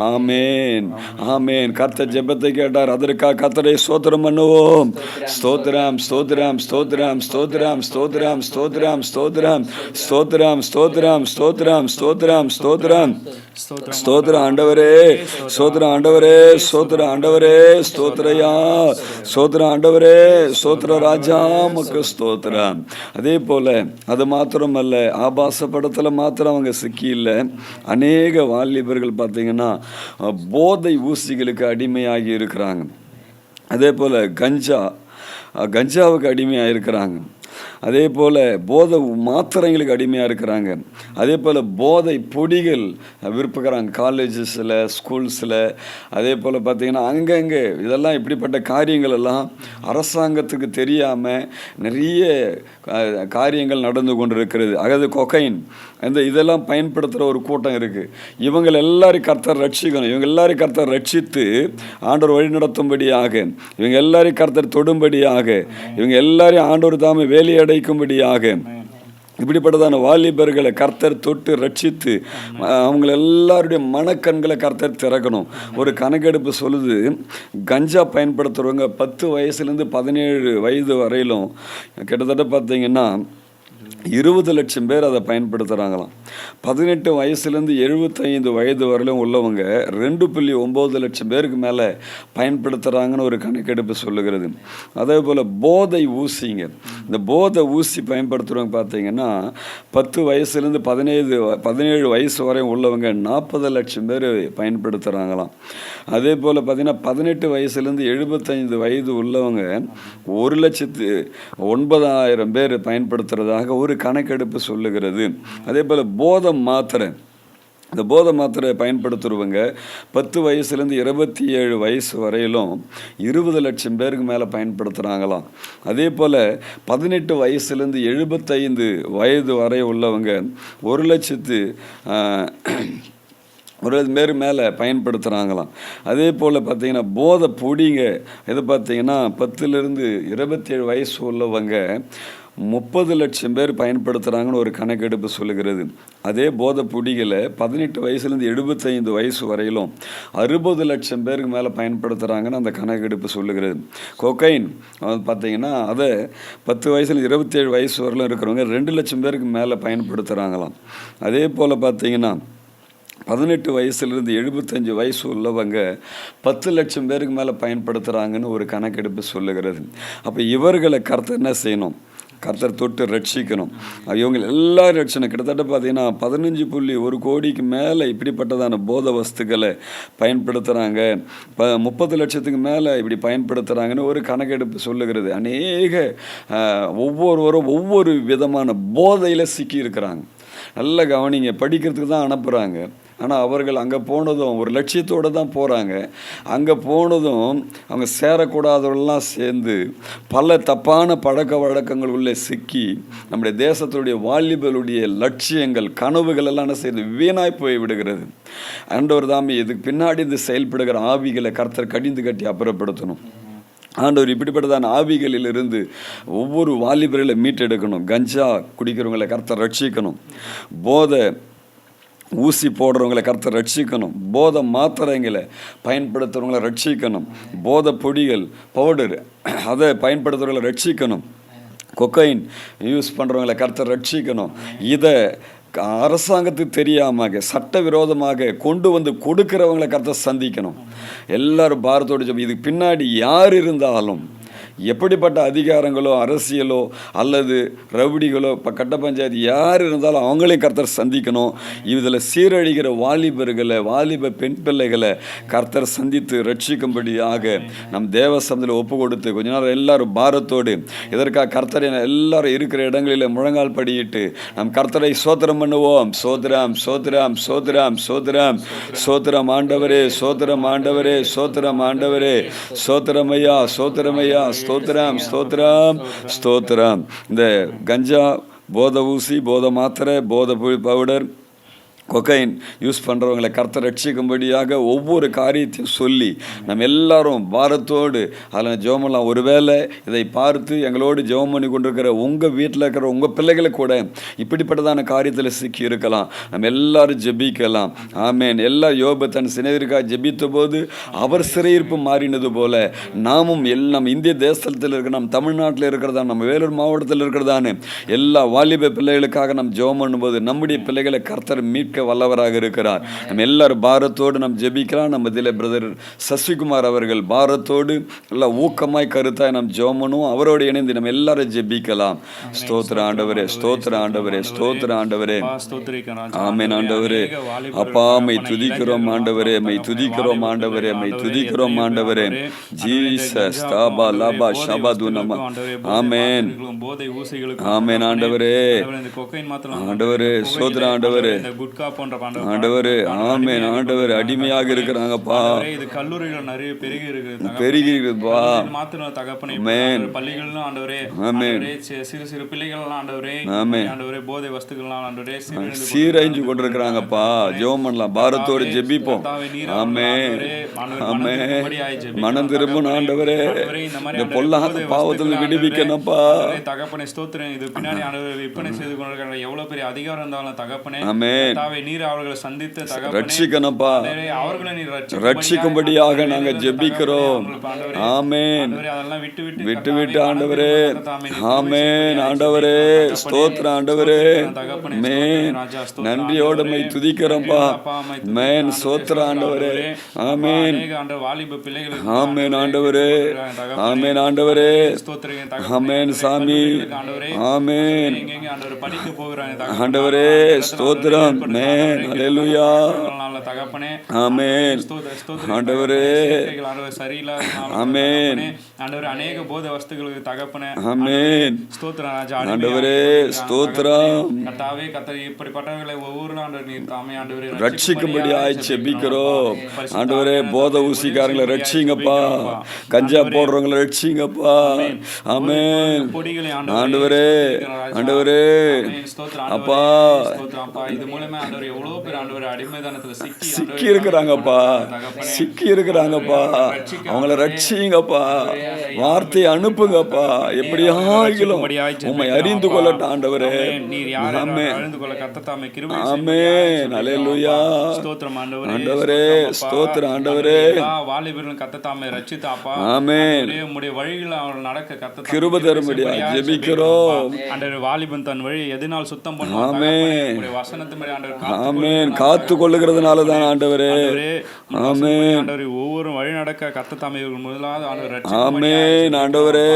ஆமேன், ஆமேன். கர்த்தர் ஜெபத்தை கேட்டார், அதற்காக கர்த்தரை ஸ்தோத்திரம் பண்ணுவோம். ஸ்தோத்திரம், ஸ்தோத்திரம், ஸ்தோத்திரம், ஸ்தோத்திரம், ஸ்தோத்திரம், ஸ்தோத்திரம், ஸ்தோத்திரம், ஸ்தோத்திரம், ஸ்தோத்திரம், ஸ்தோத்திரம், ஸ்தோத்திரம், ஸ்தோத்திரம், ஸ்தோத்திரம் ஆண்டவரே, ஸ்தோத்திரம் ஆண்டவரே, ஸ்தோத்திரம் ஆண்டவரே, ஸ்தோத்திரையா, ஸ்தோத்திரம் ஆண்டவரே, ஸ்தோத்திர ராஜா, மக்கு ஸ்தோத்திரம். அதே போல அது மாத்திரமல்ல, ஆபாச படத்தில் மாத்திரம் அவங்க சிக்கி இல்லை. அநேக வாலிபர்கள் பார்த்தீங்கன்னா போதை ஊசிகளுக்கு அடிமையாகி இருக்கிறாங்க. அதே போல் கஞ்சாவுக்கு அடிமையாக இருக்கிறாங்க. அதே போல் போதை மாத்திரைங்களுக்கு அடிமையாக இருக்கிறாங்க. அதே போல் போதை பொடிகள் விருப்புகிறாங்க காலேஜஸில், ஸ்கூல்ஸில். அதே போல் பார்த்திங்கன்னா அங்கங்கே இதெல்லாம் இப்படிப்பட்ட காரியங்கள் எல்லாம் அரசாங்கத்துக்கு தெரியாமல் நிறைய காரியங்கள் நடந்து கொண்டு இருக்கிறது. அதாவது கொக்கைன் இதெல்லாம் பயன்படுத்துகிற ஒரு கூட்டம் இருக்குது. இவங்க எல்லாரும் கர்த்தர் ரட்சிக்கணும். இவங்க எல்லாரும் கர்த்தர் ரட்சித்து ஆண்டவர் வழி நடத்தும்படியாக, இவங்க எல்லாரையும் கர்த்தர் தொடும்படியாக, இவங்க எல்லாரையும் ஆண்டவர் தாமே வேலையடைக்கும்படியாக இப்படிப்பட்டதான வாலிபர்களை கர்த்தர் தொட்டு ரட்சித்து அவங்கள எல்லாருடைய மனக்கண்களை கர்த்தர் திறக்கணும். ஒரு கணக்கெடுப்பு சொல்லுது, கஞ்சா பயன்படுத்துகிறவங்க 10 வயசுலேருந்து 17 வயது வரையிலும் கிட்டத்தட்ட பார்த்தீங்கன்னா 20 லட்சம் பேர் அதை பயன்படுத்துகிறாங்களாம். 18 வயசுலேருந்து 75 வயது வரலும் உள்ளவங்க 2.9 லட்சம் பேருக்கு மேலே பயன்படுத்துகிறாங்கன்னு ஒரு கணக்கெடுப்பு சொல்லுகிறது. அதே போல் போதை ஊசிங்க, இந்த போதை ஊசி பயன்படுத்துகிறவங்க பார்த்தீங்கன்னா 10 வயசுலேருந்து 17 வயசு வரை உள்ளவங்க 40 லட்சம் பேர் பயன்படுத்துகிறாங்களாம். அதே போல் பார்த்தீங்கன்னா 18 வயசுலேருந்து 75 வயது உள்ளவங்க 1,09,000 பேர் பயன்படுத்துகிறதாக ஒரு கணக்கெடுப்பு சொல்லுகிறது. அதே போல் போதை மாத்திரை, இந்த போதை மாத்திரை பயன்படுத்துகிறவங்க 10 வயசுலேருந்து 27 வயசு வரையிலும் 20 லட்சம் பேருக்கு மேலே பயன்படுத்துகிறாங்களாம். அதே போல் 18 வயசுலேருந்து 75 வயது வரை உள்ளவங்க 1,00,000 பேர் மேலே பயன்படுத்துகிறாங்களாம். அதே போல் பார்த்திங்கன்னா போதை பொடிங்க, இது பார்த்திங்கன்னா 10லேருந்து 27 வயசு உள்ளவங்க 30 லட்சம் பேர் பயன்படுத்துகிறாங்கன்னு ஒரு கணக்கெடுப்பு சொல்லுகிறது. அதே போதை பொடிகளை 18 வயசுலேருந்து 75 வயசு வரையிலும் 60 லட்சம் பேருக்கு மேலே பயன்படுத்துகிறாங்கன்னு அந்த கணக்கெடுப்பு சொல்லுகிறது. கொக்கைன் பார்த்திங்கன்னா அதை 10 வயசுலேருந்து 27 வயசு வரையிலும் இருக்கிறவங்க 2 லட்சம் பேருக்கு மேலே பயன்படுத்துகிறாங்களாம். அதே போல் பார்த்திங்கன்னா 18 வயசுலேருந்து 75 வயசு உள்ளவங்க 10 லட்சம் பேருக்கு மேலே பயன்படுத்துகிறாங்கன்னு ஒரு கணக்கெடுப்பு சொல்லுகிறது. அப்போ இவர்களை கர்த்தர் என்ன செய்யணும்? கர்த்தர் தொட்டு ரட்சிக்கணும். இவங்க எல்லாரும் ரட்சணும். கிட்டத்தட்ட பார்த்தீங்கன்னா 15.1 கோடிக்கு மேலே இப்படிப்பட்டதான போதை வஸ்துக்களை பயன்படுத்துகிறாங்க. 30 லட்சத்துக்கு மேலே இப்படி பயன்படுத்துகிறாங்கன்னு ஒரு கணக்கெடுப்பு சொல்லுகிறது. அநேக ஒவ்வொருவரும் ஒவ்வொரு விதமான போதையில் சிக்கி இருக்கிறாங்க. நல்ல கவனிங்க, படிக்கிறதுக்கு தான் அனுப்புகிறாங்க. ஆனால் அவர்கள் அங்கே போனதும் ஒரு லட்சியத்தோடு தான் போகிறாங்க. அங்கே போனதும் அவங்க சேரக்கூடாதவர்கள்லாம் சேர்ந்து பல தப்பான பழக்க வழக்கங்கள் உள்ளே சிக்கி நம்முடைய தேசத்துடைய வாலிபர்களுடைய லட்சியங்கள், கனவுகள் எல்லாம் என்ன செய்து வீணாய் போய் விடுகிறது. ஆண்டவர் தாமே இதுக்கு பின்னாடி இந்த செயல்படுகிற ஆவிகளை கர்த்தர் கடிந்து கட்டி அப்புறப்படுத்தணும். ஆண்டவர் இப்படிப்பட்டதான ஆவிகளிலிருந்து ஒவ்வொரு வாலிபர்களை மீட்டெடுக்கணும். கஞ்சா குடிக்கிறவங்களை கர்த்தர் ரட்சிக்கணும். போதை ஊசி போடுறவங்களை கர்த்தர் ரட்சிக்கணும். போதை மாத்திரைங்களை பயன்படுத்துகிறவங்களை ரட்சிக்கணும். போதை பொடிகள், பவுடர் அதை பயன்படுத்துகிறவங்களை ரட்சிக்கணும். கொக்கைன் யூஸ் பண்ணுறவங்களை கர்த்தர் ரட்சிக்கணும். இதை அரசாங்கத்துக்கு தெரியாமல் சட்டவிரோதமாக கொண்டு வந்து கொடுக்கிறவங்களை கர்த்தர் சந்திக்கணும். எல்லாரும் பாரத்தோடு இதுக்கு பின்னாடி யார் இருந்தாலும் எப்படிப்பட்ட அதிகாரங்களோ அரசியலோ அல்லது ரவுடிகளோ இப்போ கட்ட பஞ்சாயத்து யார் இருந்தாலும் அவங்களையும் கர்த்தர் சந்திக்கணும். இதில் சீரழிகிற வாலிபர்களை வாலிப பெண் பிள்ளைகளை கர்த்தர் சந்தித்து ரட்சிக்கும்படியாக நம் தேவசமத்தில் ஒப்பு கொடுத்து கொஞ்ச நேரம் எல்லாரும் பாரத்தோடு இதற்காக கர்த்தரை எல்லாரும் இருக்கிற இடங்களில் முழங்கால் படியிட்டு நம் கர்த்தரை சோத்திரம் பண்ணுவோம். சோத்திரம் சோத்திரம் சோத்திரம் சோத்திரம் சோத்திரம் ஆண்டவரே, சோத்திரம் ஆண்டவரே, சோத்திரம் ஆண்டவரே, சோத்திரமையா, சோத்திரமையா, ஸ்தோத்திரம் ஸ்தோத்திரம் ஸ்தோத்திரம். இந்த கஞ்சா, போத ஊசி, போத மாத்திரை, போத பவுடர், கொக்கைன் யூஸ் பண்ணுறவங்களை கர்த்தர் ரட்சிக்கும்படியாக ஒவ்வொரு காரியத்தையும் சொல்லி நம்ம எல்லாரும் பாரத்தோடு அதில் ஜெபமெல்லாம். ஒருவேளை இதை பார்த்து எங்களோடு ஜெபம் பண்ணி கொண்டிருக்கிற உங்கள் வீட்டில் இருக்கிற உங்கள் பிள்ளைகளை கூட இப்படிப்பட்டதான காரியத்தில் சிக்கி இருக்கலாம். நம்ம எல்லாரும் ஜெபிக்கலாம். ஆமேன். எல்லா யோபு தன் சிநேகிதருக்காக ஜெபித்த போது அவர் சிறையிருப்பு மாறினது போல நாமும் எல்லாம் இந்திய தேசத்தில் இருக்கிற நம் தமிழ்நாட்டில் இருக்கிறதா நம்ம வேலூர் மாவட்டத்தில் இருக்கிறதானு எல்லா வாலிப பிள்ளைகளுக்காக நம்ம ஜெபம் பண்ணும்போது நம்முடைய பிள்ளைகளை கர்த்தர் மீட்க வல்லவராக இருக்கிறார். நம்ம எல்லாரும் பாரத்தோடு நம்ம ஜெபிக்கலாம். நம்ம இதில் பிரதர் சசிகுமார் அவர்கள் பாரத்தோடு எல்லாம் ஊக்கமாய் கருத்தாய் நம்ம ஜெபம் பண்ணுவோம். அவரோடு இணைந்து நம்ம எல்லாரும் ஜெபிக்கலாம். ஸ்தோத்திர ஆண்டவரே, ஸ்தோத்திர ஆண்டவரே, ஸ்தோத்திர ஆண்டவரே. ஆமென் ஆண்டவரே. அப்பா மை துதிக்கிறோம் ஆண்டவரே, மை துதிக்கிறோம் ஆண்டவரே, மை துதிக்கிறோம் ஆண்டவரே. ஜீசஸ் தாபா லாபா ஷபாது நம. ஆமென் ஆமென் ஆண்டவரே. ஆண்டவரே ஸ்தோத்திர ஆண்டவரே. ஆண்டவரே ஆமென் ஆண்டவரே. அடிமையாக இருக்கிறாங்கப்பா. இது கல்லூரிகள் நிறைய பெருகி இருக்குதுப்பா. மாத்திரம் தகப்பனே பள்ளிகளும் ஆண்டவரே, சிறு சிறு பிள்ளைகள் ஆண்டவரே, ஆண்டவரே போதை வஸ்துக்கள் ஆண்டவரே சீரழிஞ்சு கொண்டிருக்கிறாங்கப்பா. ஜெபம் பண்ணலாம், பாரத்தோடு ஜெபிப்போம். ஆமென் ஆமென். மனம் திரும்பும் ஆண்டவரே. இந்த பொல்லாத பாவத்தில் விடுவிக்கணும்ப்பா தகப்பனே. ஸ்தோத்திரம். இது பின்னாடி ஆண்டவரே விற்பனை செய்து கொண்டிருக்கிற எவ்வளவு பெரிய அதிகாரம் இருந்தாலும் தகப்பனே, ஆமென், நீர் அவர்களை சந்தித்து ரட்சிக்கணும்ப்பா. அவர்களை நீர் ரட்சிக்கும்படியாக நாங்க ஜெபிக்கிறோம். ஆமென். அதெல்லாம் விட்டு விட்டு ஆண்டவரே. ஆமென் ஆண்டவரே. ஸ்தோத்திர ஆண்டவரே. மேன் நன்றியோடு மை துதிக்கிறோம்ப்பா. மேன் ஸ்தோத்திர ஆண்டவரே. ஆமென் ஆமென் ஆண்டவரே. ஆமென் ஆண்டவரே. ஆமென் சாமி. ஆமென் ஆண்டவரே. ஸ்தோத்திரம். மேன் ஹல்லேலூயா. தகப்பனே ஆமென் ஆண்டவரே. ஆமென் ஆண்டவரே. அநேக போத வஸ்துகளுக்கு தகப்பனே. ஆமென் ஸ்தோத்திரம் ராஜா. ஆண்டவரே ஸ்தோத்திரம். கர்த்தாவே கர்த்தர் இப்படிப்பட்டவர்களை ஒவ்வொரு ஆண்டவர் நீர் தாமே ஆண்டவரே ரட்சிக்கும்படியாய் ஜெபிக்கிறோம். ஆண்டவரே போத ஊசிக்காரங்களை ரட்சிங்கப்பா. கஞ்சா போடுறவங்களை ரட்சிங்கப்பா. ஆமென் ஆண்டவரே. ஆண்டவரே அப்பா இது மூலமா ஆண்டவர் எவ்வளவு பேர் ஆண்டவர் அடிமைதானத்துல சிக்கி இருக்கிறாங்கப்பா. சிக்கி இருக்கிறாங்கப்பா. அவங்கள ரட்சிங்கப்பா. வார்த்தையை அனுப்புங்கப்பா. எப்படியாகிலும் உம்மை அறிந்து கொள்ளட்டும் ஆண்டவரே. ஆமென் ஹல்லேலூயா. ஆண்டவரே ஸ்தோத்திரம் ஆண்டவரே. வாலிபர்கள் கர்த்தர் ரட்சித்தாப்பா. ஆமென். உம்முடைய வழியில் அவர் நடக்க கர்த்தர் கிருபை தரும்படியாக ஜெபிக்கிறோம். ஆண்டவரே வாலிபன் தன் வழி எதனால் சுத்தம் பண்ணுவார். ஆமென் வசனத்தின்படி ஆண்டவர் ஆமென் காத்து கொள்ளுகிறதுனால தான் ஆண்டவரே. ஆமென் ஆண்டவரே. ஒவ்வொரு வழி நடக்க கர்த்தர் தாமே முதலாவது ஆண்டவர் ரட்சிக்க. ஆமென் ஆண்டவரே.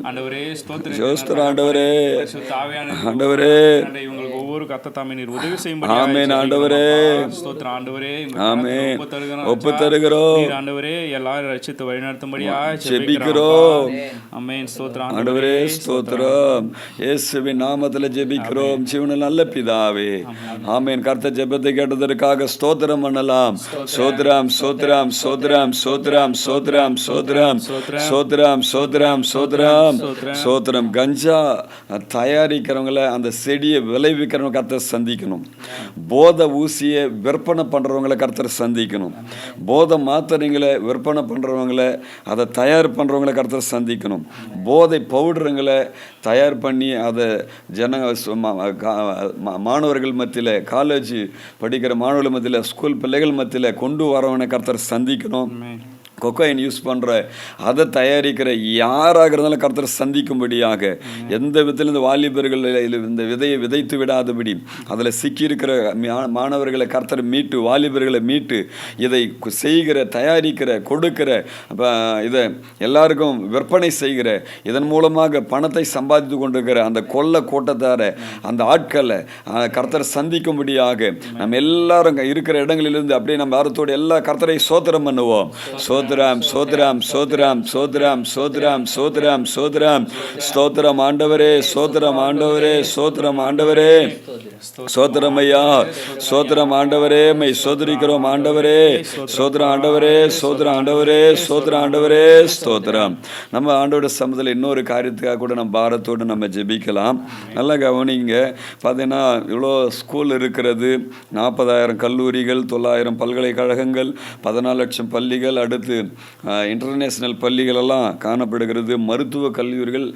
ஆண்டவரே ஸ்தோத்திரம். ஸ்தோத்திரம் ஆண்டவரே. தாவியான ஆண்டவரே இவங்களுக்கு ஒவ்வொரு கர்த்தர் தாமே நீர் உதவி செய்யும்படி. ஆமென் ஆண்டவரே. ஸ்தோத்திரம் ஆண்டவரே. ஆமென் ஒப்பு தருகிறோம் ஆண்டவரே. எல்லாரும் ரட்சித்து வழி நடத்தும்படியாக ஜெபிக்கிறோம். ஆமென் ஸ்தோத்திரம் ஆண்டவரே. ஸ்தோத்திரம். இயேசுவின் நாமத்தில் ஜெபிக்கிறோம் ஜீவனில் நல்ல பிதாவே. ஆமென். கர்த்தர் ஜெபத்தை கேட்டதற்காக ஸ்தோத்திரம் பண்ணலாம். சோத்ராம் சோத்ராம் சோத்ராம் சோத்ராம் சோத்ராம் சோத்ராம் சோத்ராம் சோத்ராம் சோத்ராம் சோத்ரம். கஞ்சா தயாரிக்கிறவங்கள அந்த செடியை விளைவிக்கிறவங்க கர்த்தர் சந்திக்கணும். போத ஊசியை விற்பனை பண்ணுறவங்களை கர்த்தர் சந்திக்கணும். போத மாத்திரைங்களை விற்பனை பண்ணுறவங்கள அதை தயார் பண்ணுறவங்களை கர்த்தர் சந்திக்கணும். போதை பவுடருங்களை தயார் பண்ணி அதை மாணவர்கள் மத்தியில், காலேஜ் படிக்கிற மாணவர்கள் மத்தியில், ஸ்கூல் பிள்ளைகள் மத்தியில் கொண்டு வரவனை கர்த்தர் சந்திக்கணும். கொக்கைன் யூஸ் பண்ணுற அதை தயாரிக்கிற யாராக இருந்தாலும் கர்த்தர் சந்திக்கும்படியாக எந்த விதத்தில் இந்த வாலிபர்கள் இந்த விதையை விதைத்து விடாதபடி அதில் சிக்கியிருக்கிற மாணவர்களை கர்த்தர் மீட்டு வாலிபர்களை மீட்டு இதை செய்கிற தயாரிக்கிற கொடுக்கிற இதை எல்லாருக்கும் விற்பனை செய்கிற இதன் மூலமாக பணத்தை சம்பாதித்து கொண்டிருக்கிற அந்த கொள்ள கூட்டத்தார அந்த ஆட்களை கர்த்தர் சந்திக்கும்படியாக நம்ம எல்லாரும் இருக்கிற இடங்களிலிருந்து அப்படியே நம்ம வாரத்தோடு எல்லா கர்த்தரை சோத்திரம் பண்ணுவோம். சோத்ராம் சோத்ராம் சோத்ராம் சோத்ராம் சோத்ராம் சோத்ராம் சோத்ராம் ஸ்தோத்திரம் ஆண்டவரே, சோத்திரம் ஆண்டவரே, சோத்திரம் ஆண்டவரே, சோத்திரம் ஐயா, சோத்திரம் ஆண்டவரே, மை சோதரிக்கிறோம் ஆண்டவரே, சோத்திரம் ஆண்டவரே, சோத்திரம் ஆண்டவரே, சோத்திரம் ஆண்டவரே, ஸ்தோத்திரம். நம்ம ஆண்டோட சமூகத்தில் இன்னொரு காரியத்துக்காக கூட நம்ம பாரத்தோடு நம்ம ஜெபிக்கலாம். நல்லா கவனிங்க. பார்த்தீங்கன்னா இவ்வளோ ஸ்கூல் இருக்கிறது, 40,000 கல்லூரிகள், 900 பல்கலைக்கழகங்கள், 14 லட்சம் பள்ளிகள், அடுத்து இன்டர்நேஷ்னல் பள்ளிகளெல்லாம் காணப்படுகிறது. மருத்துவ கல்லூரிகள்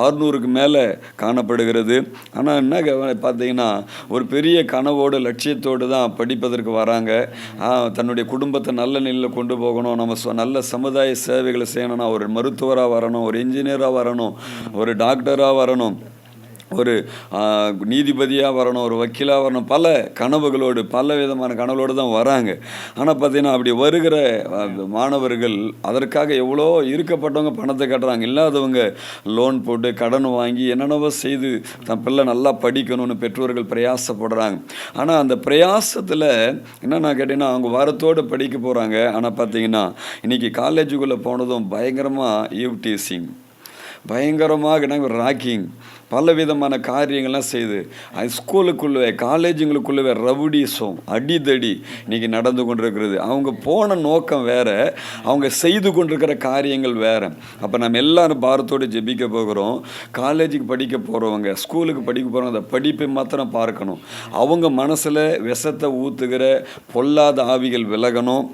600க்கு மேலே காணப்படுகிறது. ஆனால் என்ன பார்த்தீங்கன்னா ஒரு பெரிய கனவோடு லட்சியத்தோடு தான் படிப்பதற்கு வராங்க. தன்னுடைய குடும்பத்தை நல்ல நிலையில் கொண்டு போகணும், நம்ம நல்ல சமுதாய சேவைகளை செய்யணும்னா ஒரு மருத்துவராக வரணும், ஒரு இன்ஜினியராக வரணும், ஒரு டாக்டராக வரணும், ஒரு நீதிபதியாக வரணும், ஒரு வக்கீலாக வரணும், பல கனவுகளோடு பல விதமான கனவுகளோடு தான் வராங்க. ஆனால் பார்த்தீங்கன்னா அப்படி வருகிற மாணவர்கள் அதற்காக எவ்வளோ இருக்கப்பட்டவங்க பணத்தை கட்டுறாங்க, இல்லாதவங்க லோன் போட்டு கடன் வாங்கி என்னென்னவோ செய்து தன் பிள்ளை நல்லா படிக்கணும்னு பெற்றோர்கள் பிரயாசப்படுறாங்க. ஆனால் அந்த பிரயாசத்தில் என்னென்னா கேட்டிங்கன்னா அவங்க வாரத்தோடு படிக்க போகிறாங்க. ஆனால் பார்த்தீங்கன்னா இன்றைக்கி காலேஜுக்குள்ளே போனதும் பயங்கரமாக ஈவ்டீசிங், பயங்கரமாக ராக்கிங், பல விதமான காரியங்கள்லாம் செய்து ஸ்கூலுக்குள்ளே காலேஜுங்களுக்குள்ளே ரவுடிசம் அடிதடி இன்றைக்கி நடந்து கொண்டிருக்கிறது. அவங்க போன நோக்கம் வேறு, அவங்க செய்து கொண்டிருக்கிற காரியங்கள் வேறு. அப்போ நம்ம எல்லோரும் பாரத்தோடு ஜெபிக்க போகிறோம். காலேஜுக்கு படிக்க போகிறவங்க, ஸ்கூலுக்கு படிக்க போகிறவங்க அந்த படிப்பை மாத்திரம் பார்க்கணும். அவங்க மனசில் விஷத்தை ஊற்றுகிற பொல்லாத ஆவிகள் விலகணும்.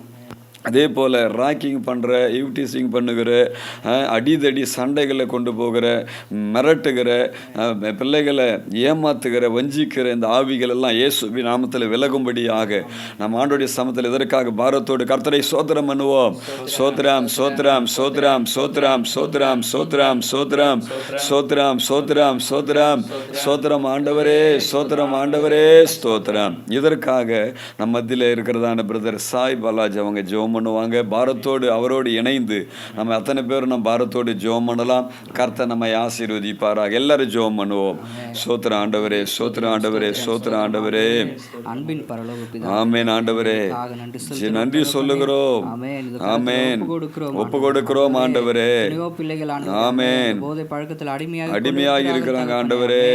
அதே போல் ராக்கிங் பண்ணுற, ஈவ்டீசிங் பண்ணுகிற, அடிதடி சண்டைகளை கொண்டு போகிற, மிரட்டுகிற, பிள்ளைகளை ஏமாத்துகிற, வஞ்சிக்கிற இந்த ஆவிகள் எல்லாம் இயேசுவின் நாமத்தில் விலகும்படியாக நம்ம ஆண்டோடைய சமத்தில் இதற்காக பாரத்தோடு கர்த்தரை சோத்திரம் பண்ணுவோம். சோத்ராம் சோத்ராம் சோத்ராம் சோத்ராம் சோத்ராம் சோத்ராம் சோத்ராம் சோத்ராம் சோத்ராம் சோத்ராம் சோத்ரம் ஆண்டவரே, சோத்திரம் ஆண்டவரே, ஸ்தோத்திரம். இதற்காக நம்ம மத்தியில் இருக்கிறதான பிரதர் சாய் பாலாஜி அவங்க ஜெபம் பண்ணுவாங்க. பாரத்தோடு அவரோடு இணைந்து நம்ம அத்தனை பேரும் நம்ம பாரத்தோடு ஜெபம் பண்ணலாம். கர்த்தர் நம்மை ஆசீர்வதிப்பாராக. எல்லாரும் ஜெபம் பண்ணுவோம். சோத்திர ஆண்டவரே, சோத்திர ஆண்டவரே, சோத்திர ஆண்டவரே, அன்பின் பரலோக பிதாவே, ஆமென் ஆண்டவரே, நன்றி சொல்லுகிறோம். ஆமென், ஒப்பு கொடுக்கிறோம் ஆண்டவரே. ஆமென், போதை பழக்கத்தில் அடிமையாக இருக்கிறாங்க ஆண்டவரே,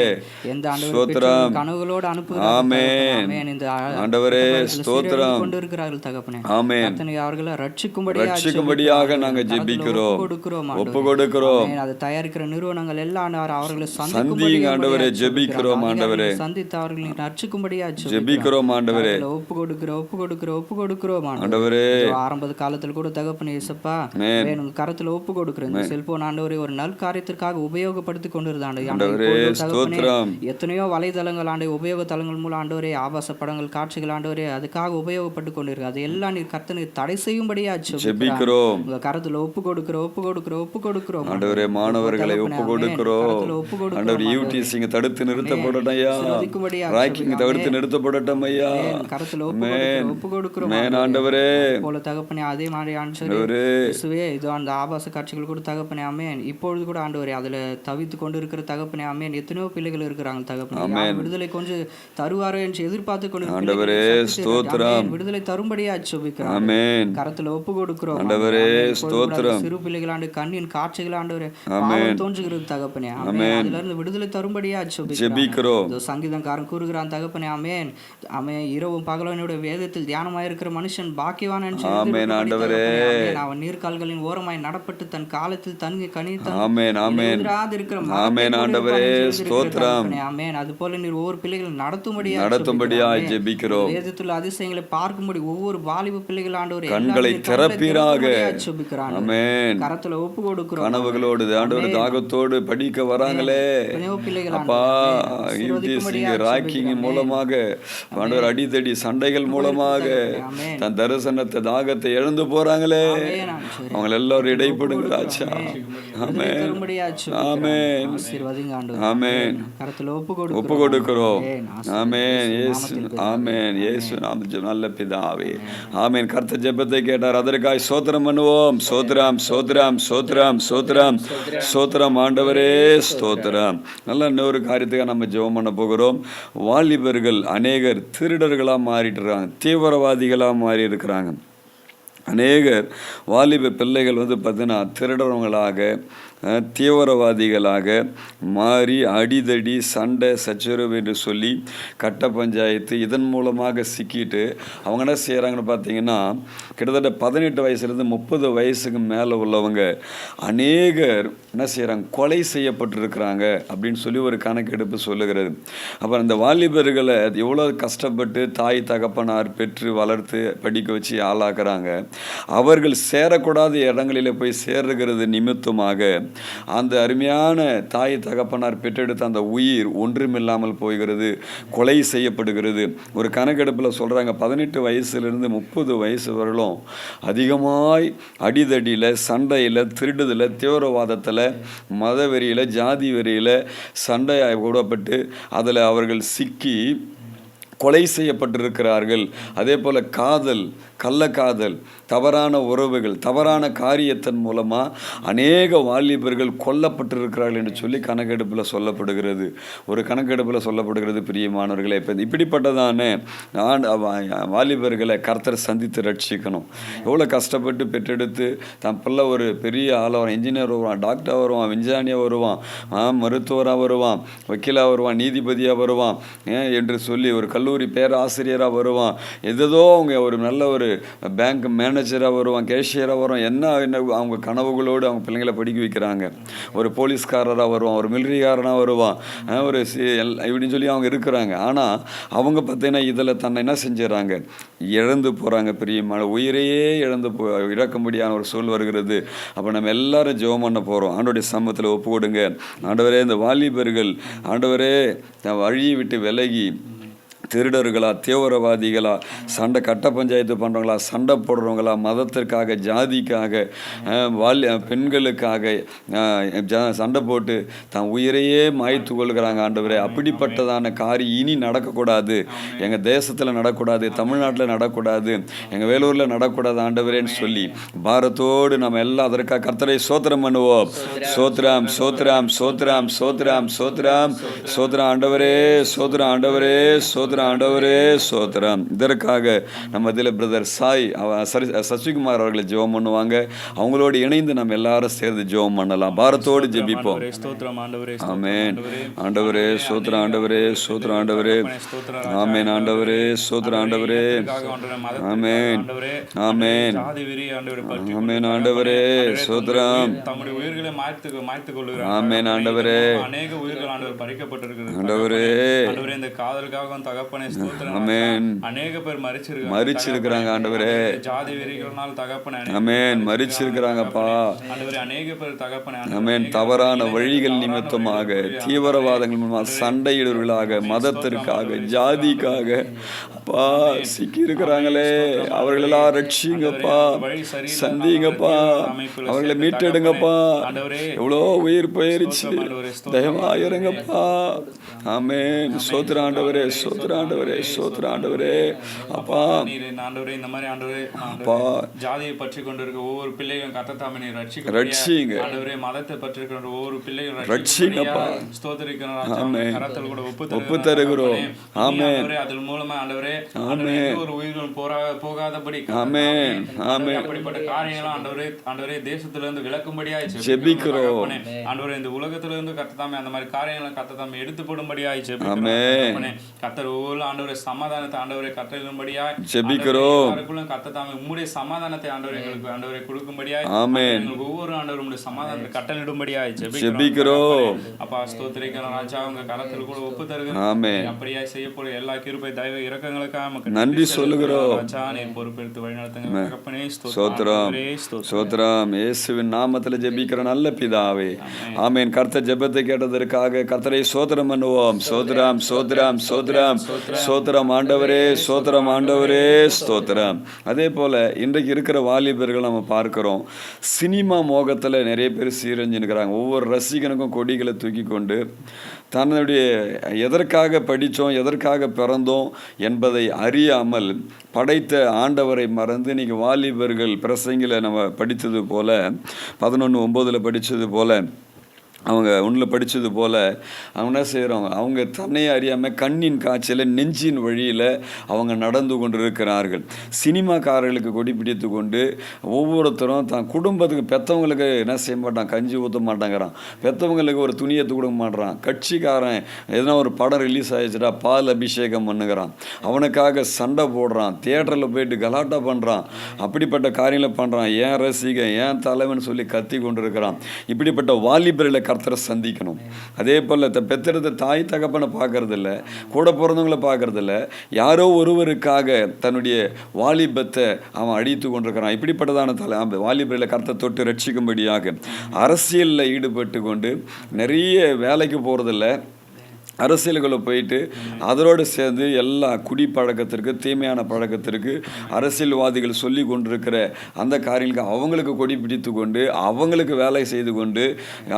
ஸ்தோத்திரம். கனவுகளோடு அனுப்புகிறார்கள். ஆமென், இந்த ஆண்டவரே ஸ்தோத்திரம் கொண்டிருக்கிறார்கள் தகப்பனே. ஆமென், அவர்களை ரட்சிக்கும்படியாக நாங்கள் ஜெபிக்கிறோம், ஒப்பு கொடுக்கிறோம். அதை தயாரிக்கிற நிறுவனங்கள் எல்லாம் அவர்களை சந்திங்க ஆண்டவரே, ஜெபிக்கிறோம் ஆண்டவரே, சந்தித்து அவர்களை ரட்சிக்கும்படியா ஜெபிக்கிறோம் ஆண்டவரே, ஒப்பு கொடுக்கிறோம் ஆண்டவரே. ஆரம்ப காலத்தில் கூட தகப்பனே இயேசப்பா உங்க கரத்துல ஒப்பு கொடுக்கிறேன். இந்த செல்போன் ஆண்டவரே ஒரு நல் காரியத்திற்காக உபயோகப்படுத்தி கொண்டிருந்தாண்டு. எத்தனையோ வலைதளங்கள் ஆண்டு உபயோக தளங்கள் மூலம் ஆண்டவரே ஆபாச படங்கள் காட்சிகள் ஆண்டவரே அதுக்காக உபயோகப்பட்டு கொண்டிருக்கு. அது எல்லாம் நீர் கர்த்தனை தடை செய்யும்படியா ஜெபிக்கிறோம். உங்க கரத்துல ஒப்பு கொடுக்கிறோம் ஆண்டவரே. மாணவர்களை ஒப்பு கொடுக்கிறோம் ஆண்டவரே. ஈவ்டீசிங் தடுத்து நிறுத்தப்படட்டும் ஐயா, ராக்கிங் தடுத்து நிறுத்தப்படட்டும் ஐயா. கரத்துல ஒப்பு கொடுக்கிறோம் ஆண்டவரே. போல தகப்பனே அதே மாதிரி ஆண்டவரே இது அந்த ஆபாச காட்சிகள் கூட தகப்பனே ஆமென். இப்பொழுது கூட ஆண்டவரே அதுல தவித்து கொண்டு இருக்கிற தகப்பனே ஆமென். எத்தனையோ பிள்ளைகள் இருக்கிறாங்க தகப்பனே. விடுதலை கொஞ்சம் தருவாரோ என்று எதிர்பார்த்து கொண்டு ஆண்டவரே ஸ்தோத்திரம். விடுதலை தரும்படியா ஜெபிக்கிறோம். ஆமென், கரத்துல ஒப்பு கொடுக்கிறோம் ஆண்டவரே ஸ்தோத்திரம். சிறு பிள்ளைகளாண்டு கண்ணின் காட்சிகள் ஆண்டவரே பாவம் தோன்றுகிறது தகப்பனே ஆமென். அதுல இருந்து விடுதலை தரும்படியா ஜெபிக்கிறோம். சங்கீதக்காரன் கூறுகிறான் தகப்பனே ஆமென். இரவும் பகலும் என்னுடைய வேதத்தில் தியானமாயிருக்கிற மனுஷன் பாக்கியவான் என்று ஆண்டவரே. அவன் நீர்கால்களின் ஓரமாய் நடப்பட்டு தன் காலத்தில் தன்னை கனித்தான். ஆமென், ஆமென், ஆமென் ஆண்டவரே ஸ்தோத்திரம். ஆமென். அது போல நீர் ஒவ்வொரு பிள்ளைகள் நடத்தும்படியா ஜெபிக்கிறோம். வேதத்தில் அதிசயங்களை பார்க்கும்படி ஒவ்வொரு வாலிப பிள்ளைகள் ஆண்டவரே கண்களை திறப்பீராக. ஜெபிக்கிறாங்க. ஆமென். கரத்துல ஒப்பு கொடுக்கிறோம். கனவுகளோடு ஆண்டவர் தாகத்தோடு படிக்க வராங்களே அப்பா, ராக்கிங் மூலமாக ஆண்டவர் அடிதடி சண்டைகள் மூலமாக தன் தரிசனத்தை தாகத்தை இழந்து போறாங்களே, அவங்க எல்லாரும் இடைப்படுங்க ராஜா. ஆமென். ஆமென். ஆமென். ஒப்பு கொடுக்கிறோம். ஆமென். இயேசு ஆமென். இயேசு நாமத்தில் நல்ல பிதாவே. ஆமென். கர்த்தர் ஜெபத்தை கேட்டார், அதற்காய் ஸ்தோத்திரம் பண்ணுவோம். ஸ்தோத்திரம் ஸ்தோத்திரம் ஸ்தோத்திரம் ஸ்தோத்திரம் ஸ்தோத்திரம் ஆண்டவரே ஸ்தோத்திரம். நல்ல இன்னொரு காரியத்துக்காக நம்ம ஜெபம் பண்ண போகிறோம். வாலிபர்கள் அநேகர் திருடர்களாக மாறிட்டு இருக்காங்க, தீவிரவாதிகளாக மாறி இருக்கிறாங்க. அநேகர் வாலிப பிள்ளைகள் பார்த்தீங்கன்னா திருடவங்களாக தீவிரவாதிகளாக மாறி அடிதடி சண்டை சச்சரவு என்று சொல்லி கட்ட பஞ்சாயத்து இதன் மூலமாக சிக்கிட்டு அவங்க என்ன செய்கிறாங்கன்னு பார்த்தீங்கன்னா, கிட்டத்தட்ட 18 வயசுலேருந்து 30 வயசுக்கு மேலே உள்ளவங்க அநேகர் என்ன செய்கிறாங்க, கொலை செய்யப்பட்டிருக்கிறாங்க அப்படின்னு சொல்லி ஒரு கணக்கெடுப்பு சொல்லுகிறது. அப்புறம் இந்த வாலிபர்களை எவ்வளோ கஷ்டப்பட்டு தாய் தகப்பனார் பெற்று வளர்த்து படிக்க வச்சு ஆளாக்குறாங்க. அவர்கள் சேரக்கூடாத இடங்களில் போய் சேருகிறது நிமித்தமாக அந்த அருமையான தாய் தகப்பனார் பெற்றெடுத்த அந்த உயிர் ஒன்றுமில்லாமல் போகிறது, கொலை செய்யப்படுகிறது. ஒரு கணக்கெடுப்பில் சொல்கிறாங்க 18 வயசுலேருந்து 30 வயசு வரலும் அதிகமாய் அடிதடியில் சண்டையில் திருடுதல் தீவிரவாதத்தில் மதவெறியில் ஜாதி வெறியில் சண்டை கூடப்பட்டு அதில் அவர்கள் சிக்கி கொலை செய்யப்பட்டிருக்கிறார்கள். அதே போல் காதல், கள்ளக்காதல், தவறான உறவுகள், தவறான காரியத்தின் மூலமாக அநேக வாலிபர்கள் கொல்லப்பட்டிருக்கிறார்கள் என்று சொல்லி கணக்கெடுப்பில் சொல்லப்படுகிறது. ஒரு கணக்கெடுப்பில் சொல்லப்படுகிறது. பிரியமானவர்களே, இப்போ இப்படிப்பட்டதான வாலிபர்களை கர்த்தர் சந்தித்து ரட்சிக்கணும். எவ்வளோ கஷ்டப்பட்டு பெற்றெடுத்து தன் பிள்ளை ஒரு பெரிய ஆளாக வருவான், இன்ஜினியர் வருவான், டாக்டர் வருவான், விஞ்ஞானியாக வருவான், மருத்துவராக வருவான், வக்கீலாக வருவான், நீதிபதியாக வருவான் என்று சொல்லி ஒரு கல்லூரி பேராசிரியராக வருவான், எதோ அவங்க ஒரு நல்ல ஒரு பேங்க் மேனேஜராக வருவான், கேஷியராக வருவான். என்ன அவங்க கனவுகளோடு அவங்க பிள்ளைங்களை படிக்க வைக்கிறாங்க. ஒரு போலீஸ்காரராக வருவான், ஒரு மிலிட்ரிக்காரனாக வருவான், ஒரு இப்படின்னு சொல்லி அவங்க இருக்கிறாங்க. ஆனால் அவங்க பார்த்தீங்கன்னா இதில் தன்னை என்ன செஞ்சிடறாங்க, இழந்து போகிறாங்க. பிரியமான உயிரையே இழக்க முடியாத ஒரு சூழல் வருகிறது. அப்போ நம்ம எல்லாரும் ஜெபம் பண்ண போகிறோம். ஆண்டவருடைய சமூகத்தில் ஒப்பு கொடுங்க. ஆண்டவரே, இந்த வாலிபர்கள் ஆண்டவரே வழியை விட்டு விலகி திருடர்களா தீவிரவாதிகளா சண்டை கட்ட பஞ்சாயத்து பண்ணுறவங்களா சண்டை போடுறவங்களா மதத்திற்காக ஜாதிக்காக பெண்களுக்காக சண்டை போட்டு தன் உயிரையே மாய்த்து கொள்கிறாங்க. ஆண்டவரே, அப்படிப்பட்டதான காரியம் இனி நடக்கக்கூடாது. எங்கள் தேசத்தில் நடக்கூடாது, தமிழ்நாட்டில் நடக்கூடாது, எங்கள் வேலூரில் நடக்கூடாது ஆண்டவரேன்னு சொல்லி பாரத்தோடு நம்ம எல்லாம் அதற்காக கர்த்தரை ஸ்தோத்திரம் பண்ணுவோம். சோத்ராம் சோத்ராம் சோத்ராம் சோத்ராம் சோத்ராம் சோத்ராம் ஆண்டவரே சோத்ராம் ஆண்டவரே சோத்ராம் ஆண்டவரே சோத்ராம். இதற்காக நம்ம இதில் பிரதர் சாய் சசிகுமார் அவர்களை ஜெபம் பண்ணுவாங்க. அவங்களோடு இணைந்து நம்ம எல்லாரும் சேர்ந்து ஜெபம் பண்ணலாம். பாரத்தோடு ஜெபிப்போம். ஆமென். ஆண்டவரே சோத்ராம் ஆண்டவரே சோத்ராம் ஆண்டவரே ஆமென். ஆண்டவரே சோத்ராம் ஆண்டவரே ஆமென். ஆமென். ஆமென். ஆண்டவரே சோத்ராம் ஆமென். ஆண்டவரே ஆண்டவரே இந்த காதலுக்காக ஆமென். அநேக பேர் மரிச்சிருக்கிறாங்க ஆண்டவரே. ஜாதி வெறிகளால் தகப்பனே ஆமென் மரிச்சிருக்கிறாங்கப்பா ஆண்டவரே. அநேக பேர் தகப்பனே ஆமென் தவறான வழிகள் நிமித்தமாக தீவிரவாதங்கள் மூலமாக சண்டையிடுவர்களாக மதத்திற்காக ஜாதிக்காக அப்பா சிக்கி இருக்கிறாங்களே, அவர்களெல்லாம் ரட்சிங்கப்பா, சந்திங்கப்பா, அவர்களை மீட்டெடுங்கப்பா. எவ்வளோ உயிர் போயிருச்சு, தயவா இருங்கப்பா. ஆமென். சோத்ர ஆண்டவரே சோத்ர ஆண்டவரே சோத்ர ஆண்டவரே. அப்பா இந்த மாதிரி ஆண்டவரே அப்பா ஜாதியை பற்றி கொண்டிருக்க ஒவ்வொரு பிள்ளைகளும் கர்த்தர் நீர் ரட்சிங்க ஆண்டவரே. மதத்தை பற்றி இருக்கிற ஒவ்வொரு பிள்ளைகளும் ரட்சிங்கப்பா. ஸ்தோத்திரிக்கிறோம். கரத்தில் கூட ஒப்பு தருகிறோம். ஆமென். அதன் மூலமா ஆண்டவரே ஒரு உயிர்கள் போகாதபடி ஆமென். ஆமென். அப்படிப்பட்ட காரியங்கள் ஆண்டவரே தேசத்திலிருந்து விலக்கும்படியாய் ஜெபிக்கிறோம். ஆண்டவரே இந்த உலகத்திலிருந்து கர்த்தர் அந்த மாதிரி காரியங்களை கர்த்தர் எடுத்து போடும்படியாய் ஆமென். கர்த்தர் ஒவ்வொரு ஆண்டவரே சமாதானத்தை ஆண்டவரை கட்டளிடும்படியா ஜெபிக்கிறோம். எல்லாருக்குள்ளும் கர்த்தர் தாமே உம்முடைய சமாதானத்தை ஆண்டவரே எங்களுக்கு ஆண்டவரை கொடுக்கும்படியா ஆமென். ஒவ்வொரு ஆண்டவரும் உம்முடைய சமாதானத்தை கட்டளிடும்படியா ஜெபிக்கிறோம். அப்பா ஸ்தோத்திரிக்கிறோம் ராஜா, உங்க கரத்தில் கூட ஒப்பு தருகிறோம். ஆமென். அப்படியா செய்யப்போற எல்லா கிருபை தயவு இரக்கங்களுக்காக நமக்கு நன்றி சொல்லுகிறோம். ராஜா, நீர் பொறுப்பெடுத்து வழிநடத்துங்க தகப்பனே. ஸ்தோத்திரம் ஸ்தோத்திரம். இயேசுவின் நாமத்தில் ஜெபிக்கிற நல்ல பிதாவே, ஆமென். கர்த்தர் ஜெபத்தை கேட்டதற்காக கர்த்தரை ஸ்தோத்திரம் பண்ணுவோம். ஸ்தோத்திரம் ஸ்தோத்திரம் ஸ்தோத்திரம் ஸ்தோத்திரம் ஆண்டவரே, ஸ்தோத்திரம் ஆண்டவரே, ஸ்தோத்திரம். அதே போல இன்றைக்கு இருக்கிற வாலிபர்கள் நம்ம பார்க்கிறோம், சினிமா மோகத்தில் நிறைய பேர் சீரஞ்சிருக்கிறாங்க. ஒவ்வொரு ரசிகனுக்கும் கொடிகளை தூக்கி கொண்டு தன்னுடைய எதற்காக படித்தோம், எதற்காக பிறந்தோம் என்பதை அறியாமல் படைத்த ஆண்டவரை மறந்து இன்னைக்கு வாலிபர்கள் பிரசங்கில நம்ம படித்தது போல 11:9 படித்தது போல அவங்க ஒன்றில் படித்தது போல் அவங்க என்ன செய்கிறோம், அவங்க தன்னையே அறியாமல் கண்ணின் காய்ச்சல நெஞ்சின் வழியில் அவங்க நடந்து கொண்டு இருக்கிறார்கள். சினிமாக்காரர்களுக்கு கொடி பிடித்து கொண்டு ஒவ்வொருத்தரும் தான் குடும்பத்துக்கு பெற்றவங்களுக்கு என்ன செய்ய மாட்டான், கஞ்சி ஊற்ற மாட்டாங்கிறான். பெற்றவங்களுக்கு ஒரு துணியை கொடுக்க மாட்டான். கட்சிக்காரன் எதனா ஒரு படம் ரிலீஸ் ஆகிடுச்சுட்டா பால் அபிஷேகம் பண்ணுகிறான். அவனுக்காக சண்டை போடுறான். தியேட்டரில் போயிட்டு கலாட்டா பண்ணுறான். அப்படிப்பட்ட காரியங்களை பண்ணுறான். ஏன் ரசிகன், ஏன் தலைவன் சொல்லி கத்தி கொண்டு இருக்கிறான். இப்படிப்பட்ட வாலிபர்களை கர்த்தரை சந்திக்கணும். அதே போல் பெற்றெடுத்த தாய் தகப்பனை பார்க்கறதில்ல, கூட பிறந்தவங்களை பார்க்கறதில்ல, யாரோ ஒருவருக்காக தன்னுடைய வாலிபத்தை அவன் அழித்து கொண்டிருக்கிறான். இப்படிப்பட்டதான வாலிபர்களை கர்த்தரை தொட்டு ரட்சிக்கும்படியாக அரசியலில் ஈடுபட்டு கொண்டு நிறைய வேலைக்கு போகிறதில்ல, அரசியலுக்குள்ளே போயிட்டு அதோடு சேர்ந்து எல்லா குடிப்பழக்கத்திற்கு, தீமையான பழக்கத்திற்கு அரசியல்வாதிகள் சொல்லி கொண்டிருக்கிற அந்த காரியங்களுக்கு அவங்களுக்கு கொடி பிடித்து கொண்டு அவங்களுக்கு வேலை செய்து கொண்டு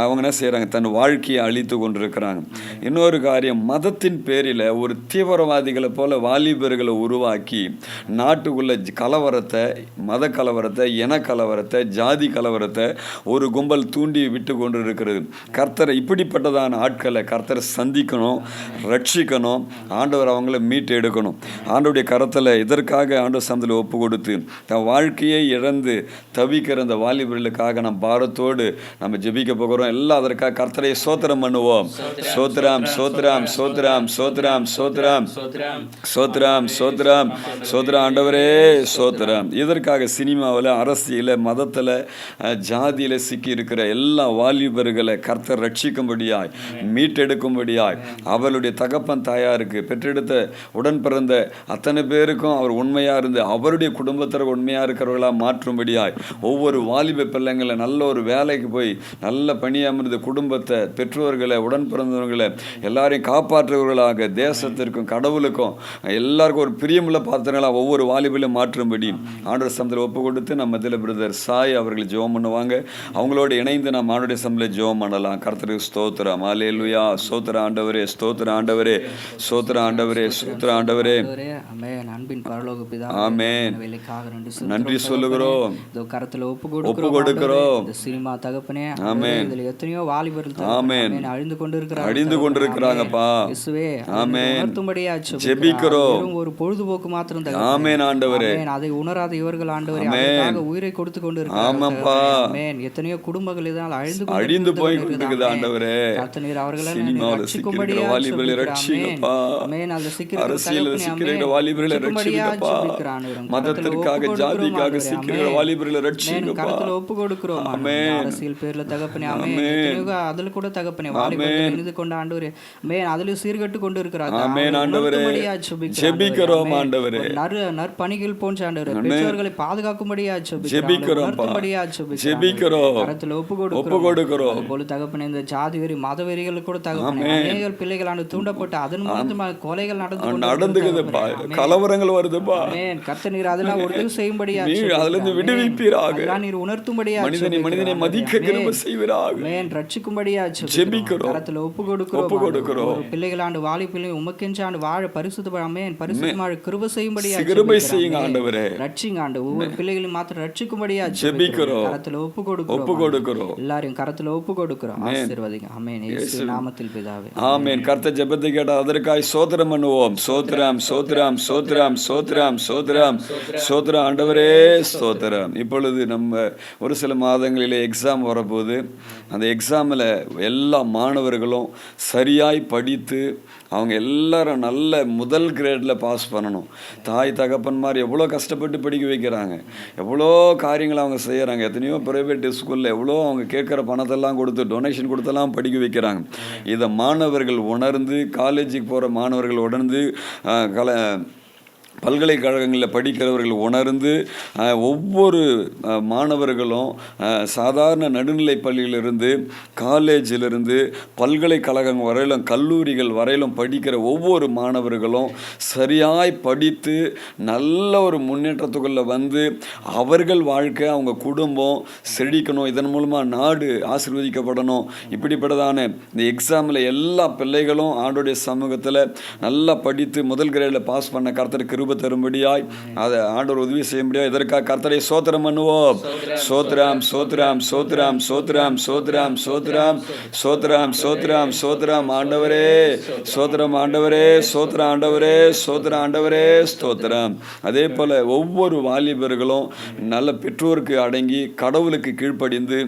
அவங்க என்ன செய்கிறாங்க, தன் வாழ்க்கையை அழித்து கொண்டிருக்கிறாங்க. இன்னொரு காரியம், மதத்தின் பேரில் ஒரு தீவிரவாதிகளை போல வாலிபர்களை உருவாக்கி நாட்டுக்குள்ள கலவரத்தை, மத கலவரத்தை, இன கலவரத்தை, ஜாதி கலவரத்தை ஒரு கும்பல் தூண்டி விட்டு கொண்டு இருக்கிறது. கர்த்தரை இப்படிப்பட்டதான ஆட்களை கர்த்தரை சந்திக்கணும், ரட்சிக்கணும். ஆண்டவர் அவங்கள மீட்டு எடுக்கணும். ஆண்டவருடைய கரத்தில் இதற்காக ஆண்டவர் சமத்தில் ஒப்பு கொடுத்து தன் வாழ்க்கையை இழந்து தவிக்கிற அந்த வாலிபர்களுக்காக நம்ம பாரத்தோடு நம்ம ஜெபிக்க போகிறோம். எல்லாம் அதற்காக கர்த்தரை ஸ்தோத்திரம் பண்ணுவோம். சோத்ராம் சோத்ராம் சோத்ராம் சோத்ராம் சோத்ராம் சோத்ராம் சோத்ராம் சோத்ரா ஆண்டவரே சோத்ராம். இதற்காக சினிமாவில், அரசியல், மதத்தில், ஜாதியில் சிக்கி இருக்கிற எல்லா வாலிபர்களை கர்த்தர் ரட்சிக்கும்படியாய், மீட்டெடுக்கும்படியாய், அவளுடைய தகப்பன் தாயாருக்கு பெற்றெடுத்த உடன் பிறந்த அத்தனை பேருக்கும் அவர் உண்மையாக இருந்து அவருடைய குடும்பத்தில் உண்மையாக இருக்கிறவர்களாக மாற்றும்படியாய், ஒவ்வொரு வாலிப பிள்ளைங்களை நல்ல ஒரு வேலைக்கு போய் நல்ல பணியாமர்ந்து குடும்பத்தை, பெற்றோர்களை, உடன் பிறந்தவர்களை எல்லாரையும் காப்பாற்றுவர்களாக தேசத்திற்கும் கடவுளுக்கும் எல்லாருக்கும் ஒரு பிரியமுள்ள பாத்திரங்களாக ஒவ்வொரு வாலிபையும் மாற்றும்படி ஆண்டவர் சமத்தில் ஒப்பு கொடுத்து நம்ம இதில் பிரதர் சாய் அவர்கள் ஜெபம் பண்ணுவாங்க. அவங்களோட இணைந்து நம்ம ஆண்டவருடைய சமத்தில் ஜெபம் பண்ணலாம். கர்த்தருக்கு ஸ்தோத்திரம். அல்லேலூயா. ஸ்தோத்திரம் ஆண்டவரே, ஸ்தோத்திர ஆண்டவரே, ஸ்தோத்திர ஆண்டவரே, ஸ்தோத்திர ஆண்டவரே. ஆமென். அன்பின் பரலோக பிதாவே, ஆமென். நன்றி சொல்லுகிறோம். இந்த கரத்துல ஒப்பு கொடுக்கிறோம். இந்த சினிமா தகப்பனே, ஆமென். இதுல எத்தனையோ வாலிபர்கள் ஆமென் அழிந்து கொண்டிருக்கிறாங்கப்பா. இயேசுவே, ஆமென். உணர்த்தும்படியா ஜெபிக்கிறோம். ஒரு பொழுதுபோக்கு மாத்திரம் ஆமென் ஆண்டவரே. அதை உணராத இவர்கள் ஆண்டவரே அதற்காக உயிரை கொடுத்து கொண்டு இருக்கிறார்கள். ஆமென். எத்தனையோ குடும்பங்கள் இதனால் அழிந்து போய் கொண்டிருக்குது ஆண்டவரே. கர்த்தர் அவர்களை சினிமாவில் சிக்கிற வாலிபர்களை ரட்சிங்கப்பா. அரசியலில் சிக்கிற வாலிபர்களை ரட்சிங்கப்பா. மதத்திற்காக, ஜாதிக்காக சிக்கிற வாலிபர்களை ரட்சிங்கப்பா. ஒப்பு கொடுக்கிறோம். ஆமென். அரசியல் பேர்ல தகப்பனே, ஆமென். அதுல கூட தகப்பனே வாலிபர்கள் இணைந்து கொண்ட ஆண்டவரே, ஆமென். அதுல சீர்கட்டு கொண்டு இருக்கிறாங்க. ஆமென் ஆண்டவரே. ஜெபிக்கிறோம் ஆண்டவரே. நற்பணிகள் போன்ற ஆண்டவரே, பெற்றோர்களை பாதுகாக்கும்படியா ஜெபிக்கிறோம். ஜெபிக்கிறோம். கரத்துல ஒப்பு கொடுக்கிறோம். போல தகப்பனே, இந்த ஜாதி வெறி, மத வெறிகள் கூட தகப்பனே, அநேக பிள்ளைகளான தூண்டப்பட்டு அதன் மூலமா கொலைகள் நடந்துக்குதுப்பா, கலவரங்கள் வருதுப்பா. ஆமென். கர்த்தர் நீர் அதெல்லாம் உறுதி செய்யும்படியா, அதிலிருந்து விடுவிப்பீராக. நீர் உணர்த்தும்படியா, மனிதனை மதிக்க கிருபை செய்வீராக. ஆமென். ரட்சிக்கும்படியா ஜெபிக்கிறோம். கரத்துல ஒப்பு கொடுக்கிறோம். பிள்ளைகளாண்டு வாலி பிள்ளை உமக்கென்றாண்டு வாழ பரிசுத்த, ஆமென், பரிசுத்தமாக கிருபை செய்யும்படியா, கிருபை செய்யுங்க ஆண்டவரே. ரட்சிங்க ஆண்டு ஒவ்வொரு பிள்ளைகளையும் மாத்திரம் ரட்சிக்கும்படியா ஜெபிக்கிறோம். கரத்துல ஒப்பு கொடுக்கிறோம். எல்லாரையும் கரத்துல ஒப்பு கொடுக்கிறோம். ஆசீர்வதிங்க. ஆமென். இயேசு நாமத்தில் பிதாவே. ஆமென். ஆமென். கர்த்தர் ஜெபத்தை கேட்டால் அதற்காய் சோத்திரம் பண்ணுவோம். சோத்திரம் சோத்திரம் சோத்திரம் சோத்திரம் சோத்திரம் சோத்திரம் ஆண்டவரே ஸ்தோத்திரம். இப்பொழுது நம்ம ஒரு சில மாதங்களிலே எக்ஸாம் வரப்போகுது. அந்த எக்ஸாமில் எல்லா மாணவர்களும் சரியாய் படித்து அவங்க எல்லாரும் நல்ல முதல் கிரேடில் பாஸ் பண்ணணும். தாய் தகப்பன்மார் எவ்வளோ கஷ்டப்பட்டு படிக்க வைக்கிறாங்க, எவ்வளோ காரியங்கள் அவங்க செய்கிறாங்க. எத்தனையோ ப்ரைவேட் ஸ்கூலில் எவ்வளோ அவங்க கேட்குற பணத்தெல்லாம் கொடுத்து டொனேஷன் கொடுத்தெல்லாம் படிக்க வைக்கிறாங்க. இதை மாணவர்கள் உணர்ந்து, காலேஜுக்கு போகிற மாணவர்கள் உணர்ந்து, பல்கலைக்கழகங்களில் படிக்கிறவர்கள் உணர்ந்து, ஒவ்வொரு மாணவர்களும் சாதாரண நடுநிலை பள்ளியிலிருந்து காலேஜிலிருந்து பல்கலைக்கழகம் வரையிலும் கல்லூரிகள் வரையிலும் படிக்கிற ஒவ்வொரு மாணவர்களும் சரியாய் படித்து நல்ல ஒரு முன்னேற்றத்துக்குள்ளே வந்து அவர்கள் வாழ்க்கை, அவங்க குடும்பம் செழிக்கணும். இதன் மூலமாக நாடு ஆசீர்வதிக்கப்படணும். இப்படிப்பட்டதான இந்த எக்ஸாமில் எல்லா பிள்ளைகளும் ஆண்டோடைய சமூகத்தில் நல்லா படித்து முதல் கிரேடில் பாஸ் பண்ண கர்த்தர் கிருபை தரும்படியாய் அதை ஆண்டவர் உதவி செய்யும்படியாய் இதற்காக கர்த்தரை சோத்திரம் பண்ணுவோம். சோத்திரம் சோத்திரம் சோத்திரம் சோத்திரம் சோத்திரம் சோத்திரம் சோத்திரம் சோத்திரம் சோத்திரம் ஆண்டவரே சோத்திரம் ஆண்டவரே சோத்திரம் ஆண்டவரே சோத்திரம் ஆண்டவரே ஸ்தோத்திரம். அதே போல ஒவ்வொரு வாலிபர்களும் நல்ல பெற்றோருக்கு அடங்கி கடவுளுக்கு கீழ்ப்படிந்து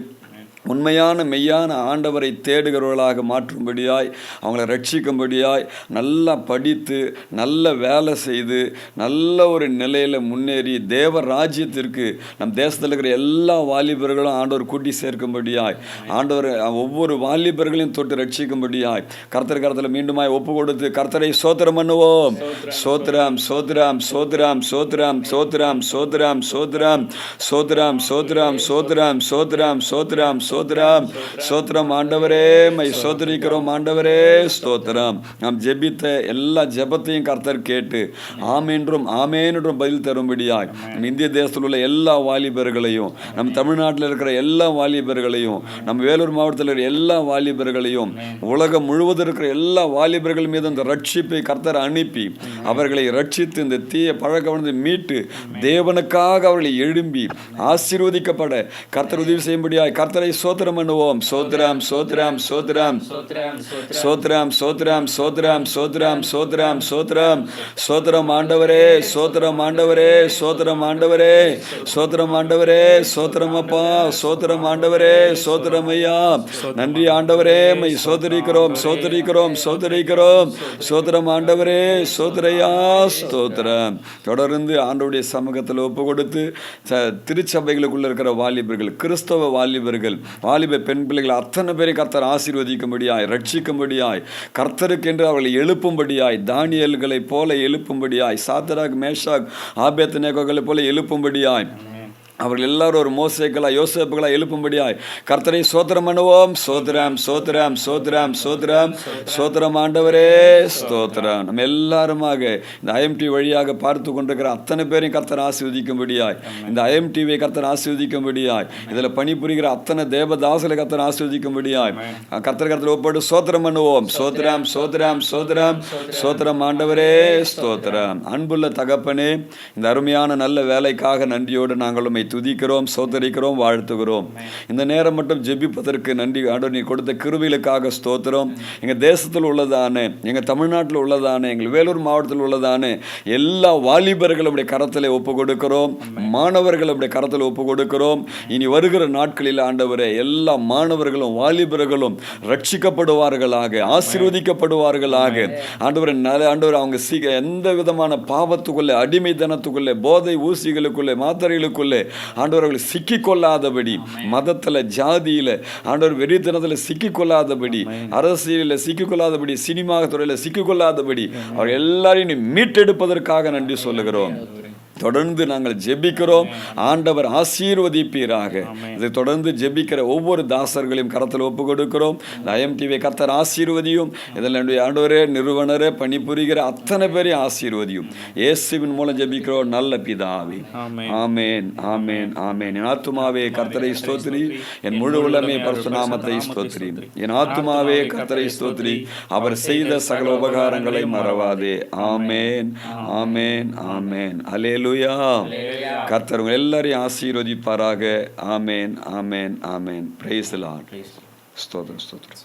உண்மையான மெய்யான ஆண்டவரை தேடுகிறவர்களாக மாற்றும்படியாய், அவங்கள ரட்சிக்கும்படியாய் நல்லா படித்து நல்ல வேலை செய்து நல்ல ஒரு நிலையில் முன்னேறி தேவ ராஜ்யத்திற்கு நம் தேசத்தில் இருக்கிற எல்லா வாலிபர்களும் ஆண்டவர் கூட்டி சேர்க்கும்படியாய், ஆண்டவர் ஒவ்வொரு வாலிபர்களையும் தொட்டு ரட்சிக்கும்படியாய் கர்த்தர் மீண்டுமாய் ஒப்பு கொடுத்து கர்த்தரை சோத்திரம் பண்ணுவோம். சோத்திரம் சோத்திரம் சோத்திரம் சோத்திரம் சோத்திரம் சோத்திரம் சோத்திரம் சோத்திரம் சோத்திரம் சோத்திரம் சோத்திரம் சோத்திரம் சோத்திரம் சோத்திரம் ஆண்டவரே மை சோதரிக்கிறோம் ஆண்டவரே ஸ்தோத்திரம். நாம் ஜெபித்த எல்லா ஜெபத்தையும் கர்த்தர் கேட்டு ஆமென்றும் ஆமென்றும் பதில் தரும்படியாய் இந்திய தேசத்தில் உள்ள எல்லா வாலிபர்களையும், நம் தமிழ்நாட்டில் இருக்கிற எல்லா வாலிபர்களையும், நம் வேலூர் மாவட்டத்தில் இருக்கிற எல்லா வாலிபர்களையும், உலகம் முழுவதும் இருக்கிற எல்லா வாலிபர்கள் மீது அந்த ரட்சிப்பை கர்த்தர் அனுப்பி அவர்களை ரட்சித்து இந்த தீய பழக்கவனை மீட்டு தேவனுக்காக அவர்களை எழும்பி ஆசீர்வதிக்கப்பட கர்த்தர் உதவி செய்யும்படியாய் கர்த்தரை சோத்திரம் பண்ணுவோம். சோத்திரம் சோத்திரம் சோத்திரம் சோத்திரம் சோத்திரம் சோத்திரம் சோத்திரம் சோத்திரம் சோத்திரம் சோத்திரம் ஆண்டவரே சோத்திரம் ஆண்டவரே சோத்திரம் ஆண்டவரே சோத்திரம் ஆண்டவரே சோத்திரம் அப்பா சோத்திரம் ஆண்டவரே சோத்திரம் ஐயா. நன்றி ஆண்டவரே மை சோதரிக்கிறோம் சோதரிக்கிறோம் சோதரிக்கிறோம் சோத்திரம் ஆண்டவரே சோதரையா ஸ்தோத்திரம். தொடர்ந்து ஆண்டவருடைய சமூகத்தில் ஒப்பு கொடுத்து திருச்சபைகளுக்குள்ள இருக்கிற வாலிபர்கள், கிறிஸ்தவ வாலிபர்கள், வாலிப பெண் பிள்ளைகள் அத்தனை பேரை கர்த்தர் ஆசீர்வதிக்கும்படியாய் ரட்சிக்கும்படியாய் கர்த்தருக்கென்று அவர்களை எழுப்பும்படியாய் தானியேல்களை போல எழுப்பும்படியாய் சாத்ராக் மேஷாக் ஆபேத்நேகோகளை போல எழுப்பும்படியாய் அவர்கள் எல்லாரும் ஒரு மோசேக்களா யோசேப்புகளா எழுப்பும்படியாய் கர்த்தரை சோத்திரம் பண்ணுவோம். சோத்திரம் சோத்திரம் சோத்திரம் சோத்திரம் சோத்திரம் ஆண்டவரே ஸ்தோத்திரம். நம்ம எல்லாருமாக இந்த IMTV வழியாக பார்த்து கொண்டிருக்கிற அத்தனை பேரையும் கர்த்தர் ஆசீர்வதிக்கும்படியாய், இந்த IMTV கர்த்தர் ஆசீர்வதிக்கும்படியாய், இதில் பணிபுரிகிற அத்தனை தேவதாசலை கர்த்தர் ஆசீர்வதிக்கும்படியாய் கர்த்தர் ஒப்போடு சோத்திரம் பண்ணுவோம். சோத்திரம் சோத்திரம் சோத்திரம் சோத்திரம் ஆண்டவரே ஸ்தோத்திரம். அன்புள்ள தகப்பனே, இந்த அருமையான நல்ல வேலைக்காக நன்றியோடு நாங்கள் உம்மை துதிக்கிறோம், சோதரிக்கிறோம், வாழ்த்துகிறோம். இந்த நேரம் மட்டும் ஜெபிப்பதற்கு நன்றி ஆண்டவர். நீ கொடுத்த கிருபைகளுக்காக ஸ்தோத்திரம். எங்கள் தேசத்தில் உள்ளதான, எங்கள் தமிழ்நாட்டில் உள்ளதான, எங்கள் வேலூர் மாவட்டத்தில் உள்ளதான எல்லா வாலிபர்களுடைய கரத்தில் ஒப்பு கொடுக்கிறோம், மாணவர்களுடைய கரத்தில் ஒப்பு கொடுக்கிறோம். இனி வருகிற நாட்களில் ஆண்டவரே எல்லா மாணவர்களும் வாலிபர்களும் ரட்சிக்கப்படுவார்களாக, ஆசீர்வதிக்கப்படுவார்களாக. ஆண்டவர் அவங்க எந்த விதமான பாவத்துக்குள்ளே, அடிமைத்தனத்துக்குள்ளே, போதை ஊசிகளுக்குள்ளே, மாத்திரைகளுக்குள்ளே ஆண்டவர்கள் சிக்கிக்கொள்ளாதபடி, மதத்தில் ஜாதியில் ஆண்டவர் வெறித்தனத்தில் சிக்கிக்கொள்ளாதபடி, அரசியலில் சிக்கிக்கொள்ளாதபடி, சினிமா துறையில் சிக்கிக்கொள்ளாதபடி அவர் எல்லாரையும் மீட்டெடுப்பதற்காக நன்றி சொல்லுகிறோம். தொடர்ந்து நாங்கள் ஜெபிக்கிறோம். ஆண்டவர் ஆசீர்வதிப்பீராக. இதை தொடர்ந்து ஜெபிக்கிற ஒவ்வொரு தாசர்களையும் கரத்தில் ஒப்பு கொடுக்கிறோம். IMTV கர்த்தர் ஆசீர்வதியும். இதில் ஆண்டவரே நிறுவனரே பணிபுரிகிற அத்தனை பேரையும் ஆசீர்வதியும். இயேசுவின் மூலம் ஜெபிக்கிறோம் நல்ல பிதாவே. ஆமென் ஆமென் ஆமென். என் ஆத்துமாவே கர்த்தரை ஸ்தோத்திரி, என் முழு உள்ளமே பரிசுத்த நாமத்தை ஸ்தோத்திரி. என் ஆத்துமாவே கர்த்தரை ஸ்தோத்திரி, அவர் செய்த சகல உபகாரங்களை மறவாதே. ஆமென் ஆமென் ஆமென். அல்லேலூயா. கர்த்தர் எல்லாரையும் ஆசீர்வதிப்பாராக. ஆமென் ஆமென் ஆமென். Praise the Lord. ஸ்தோத்திரம் ஸ்தோத்திரம்.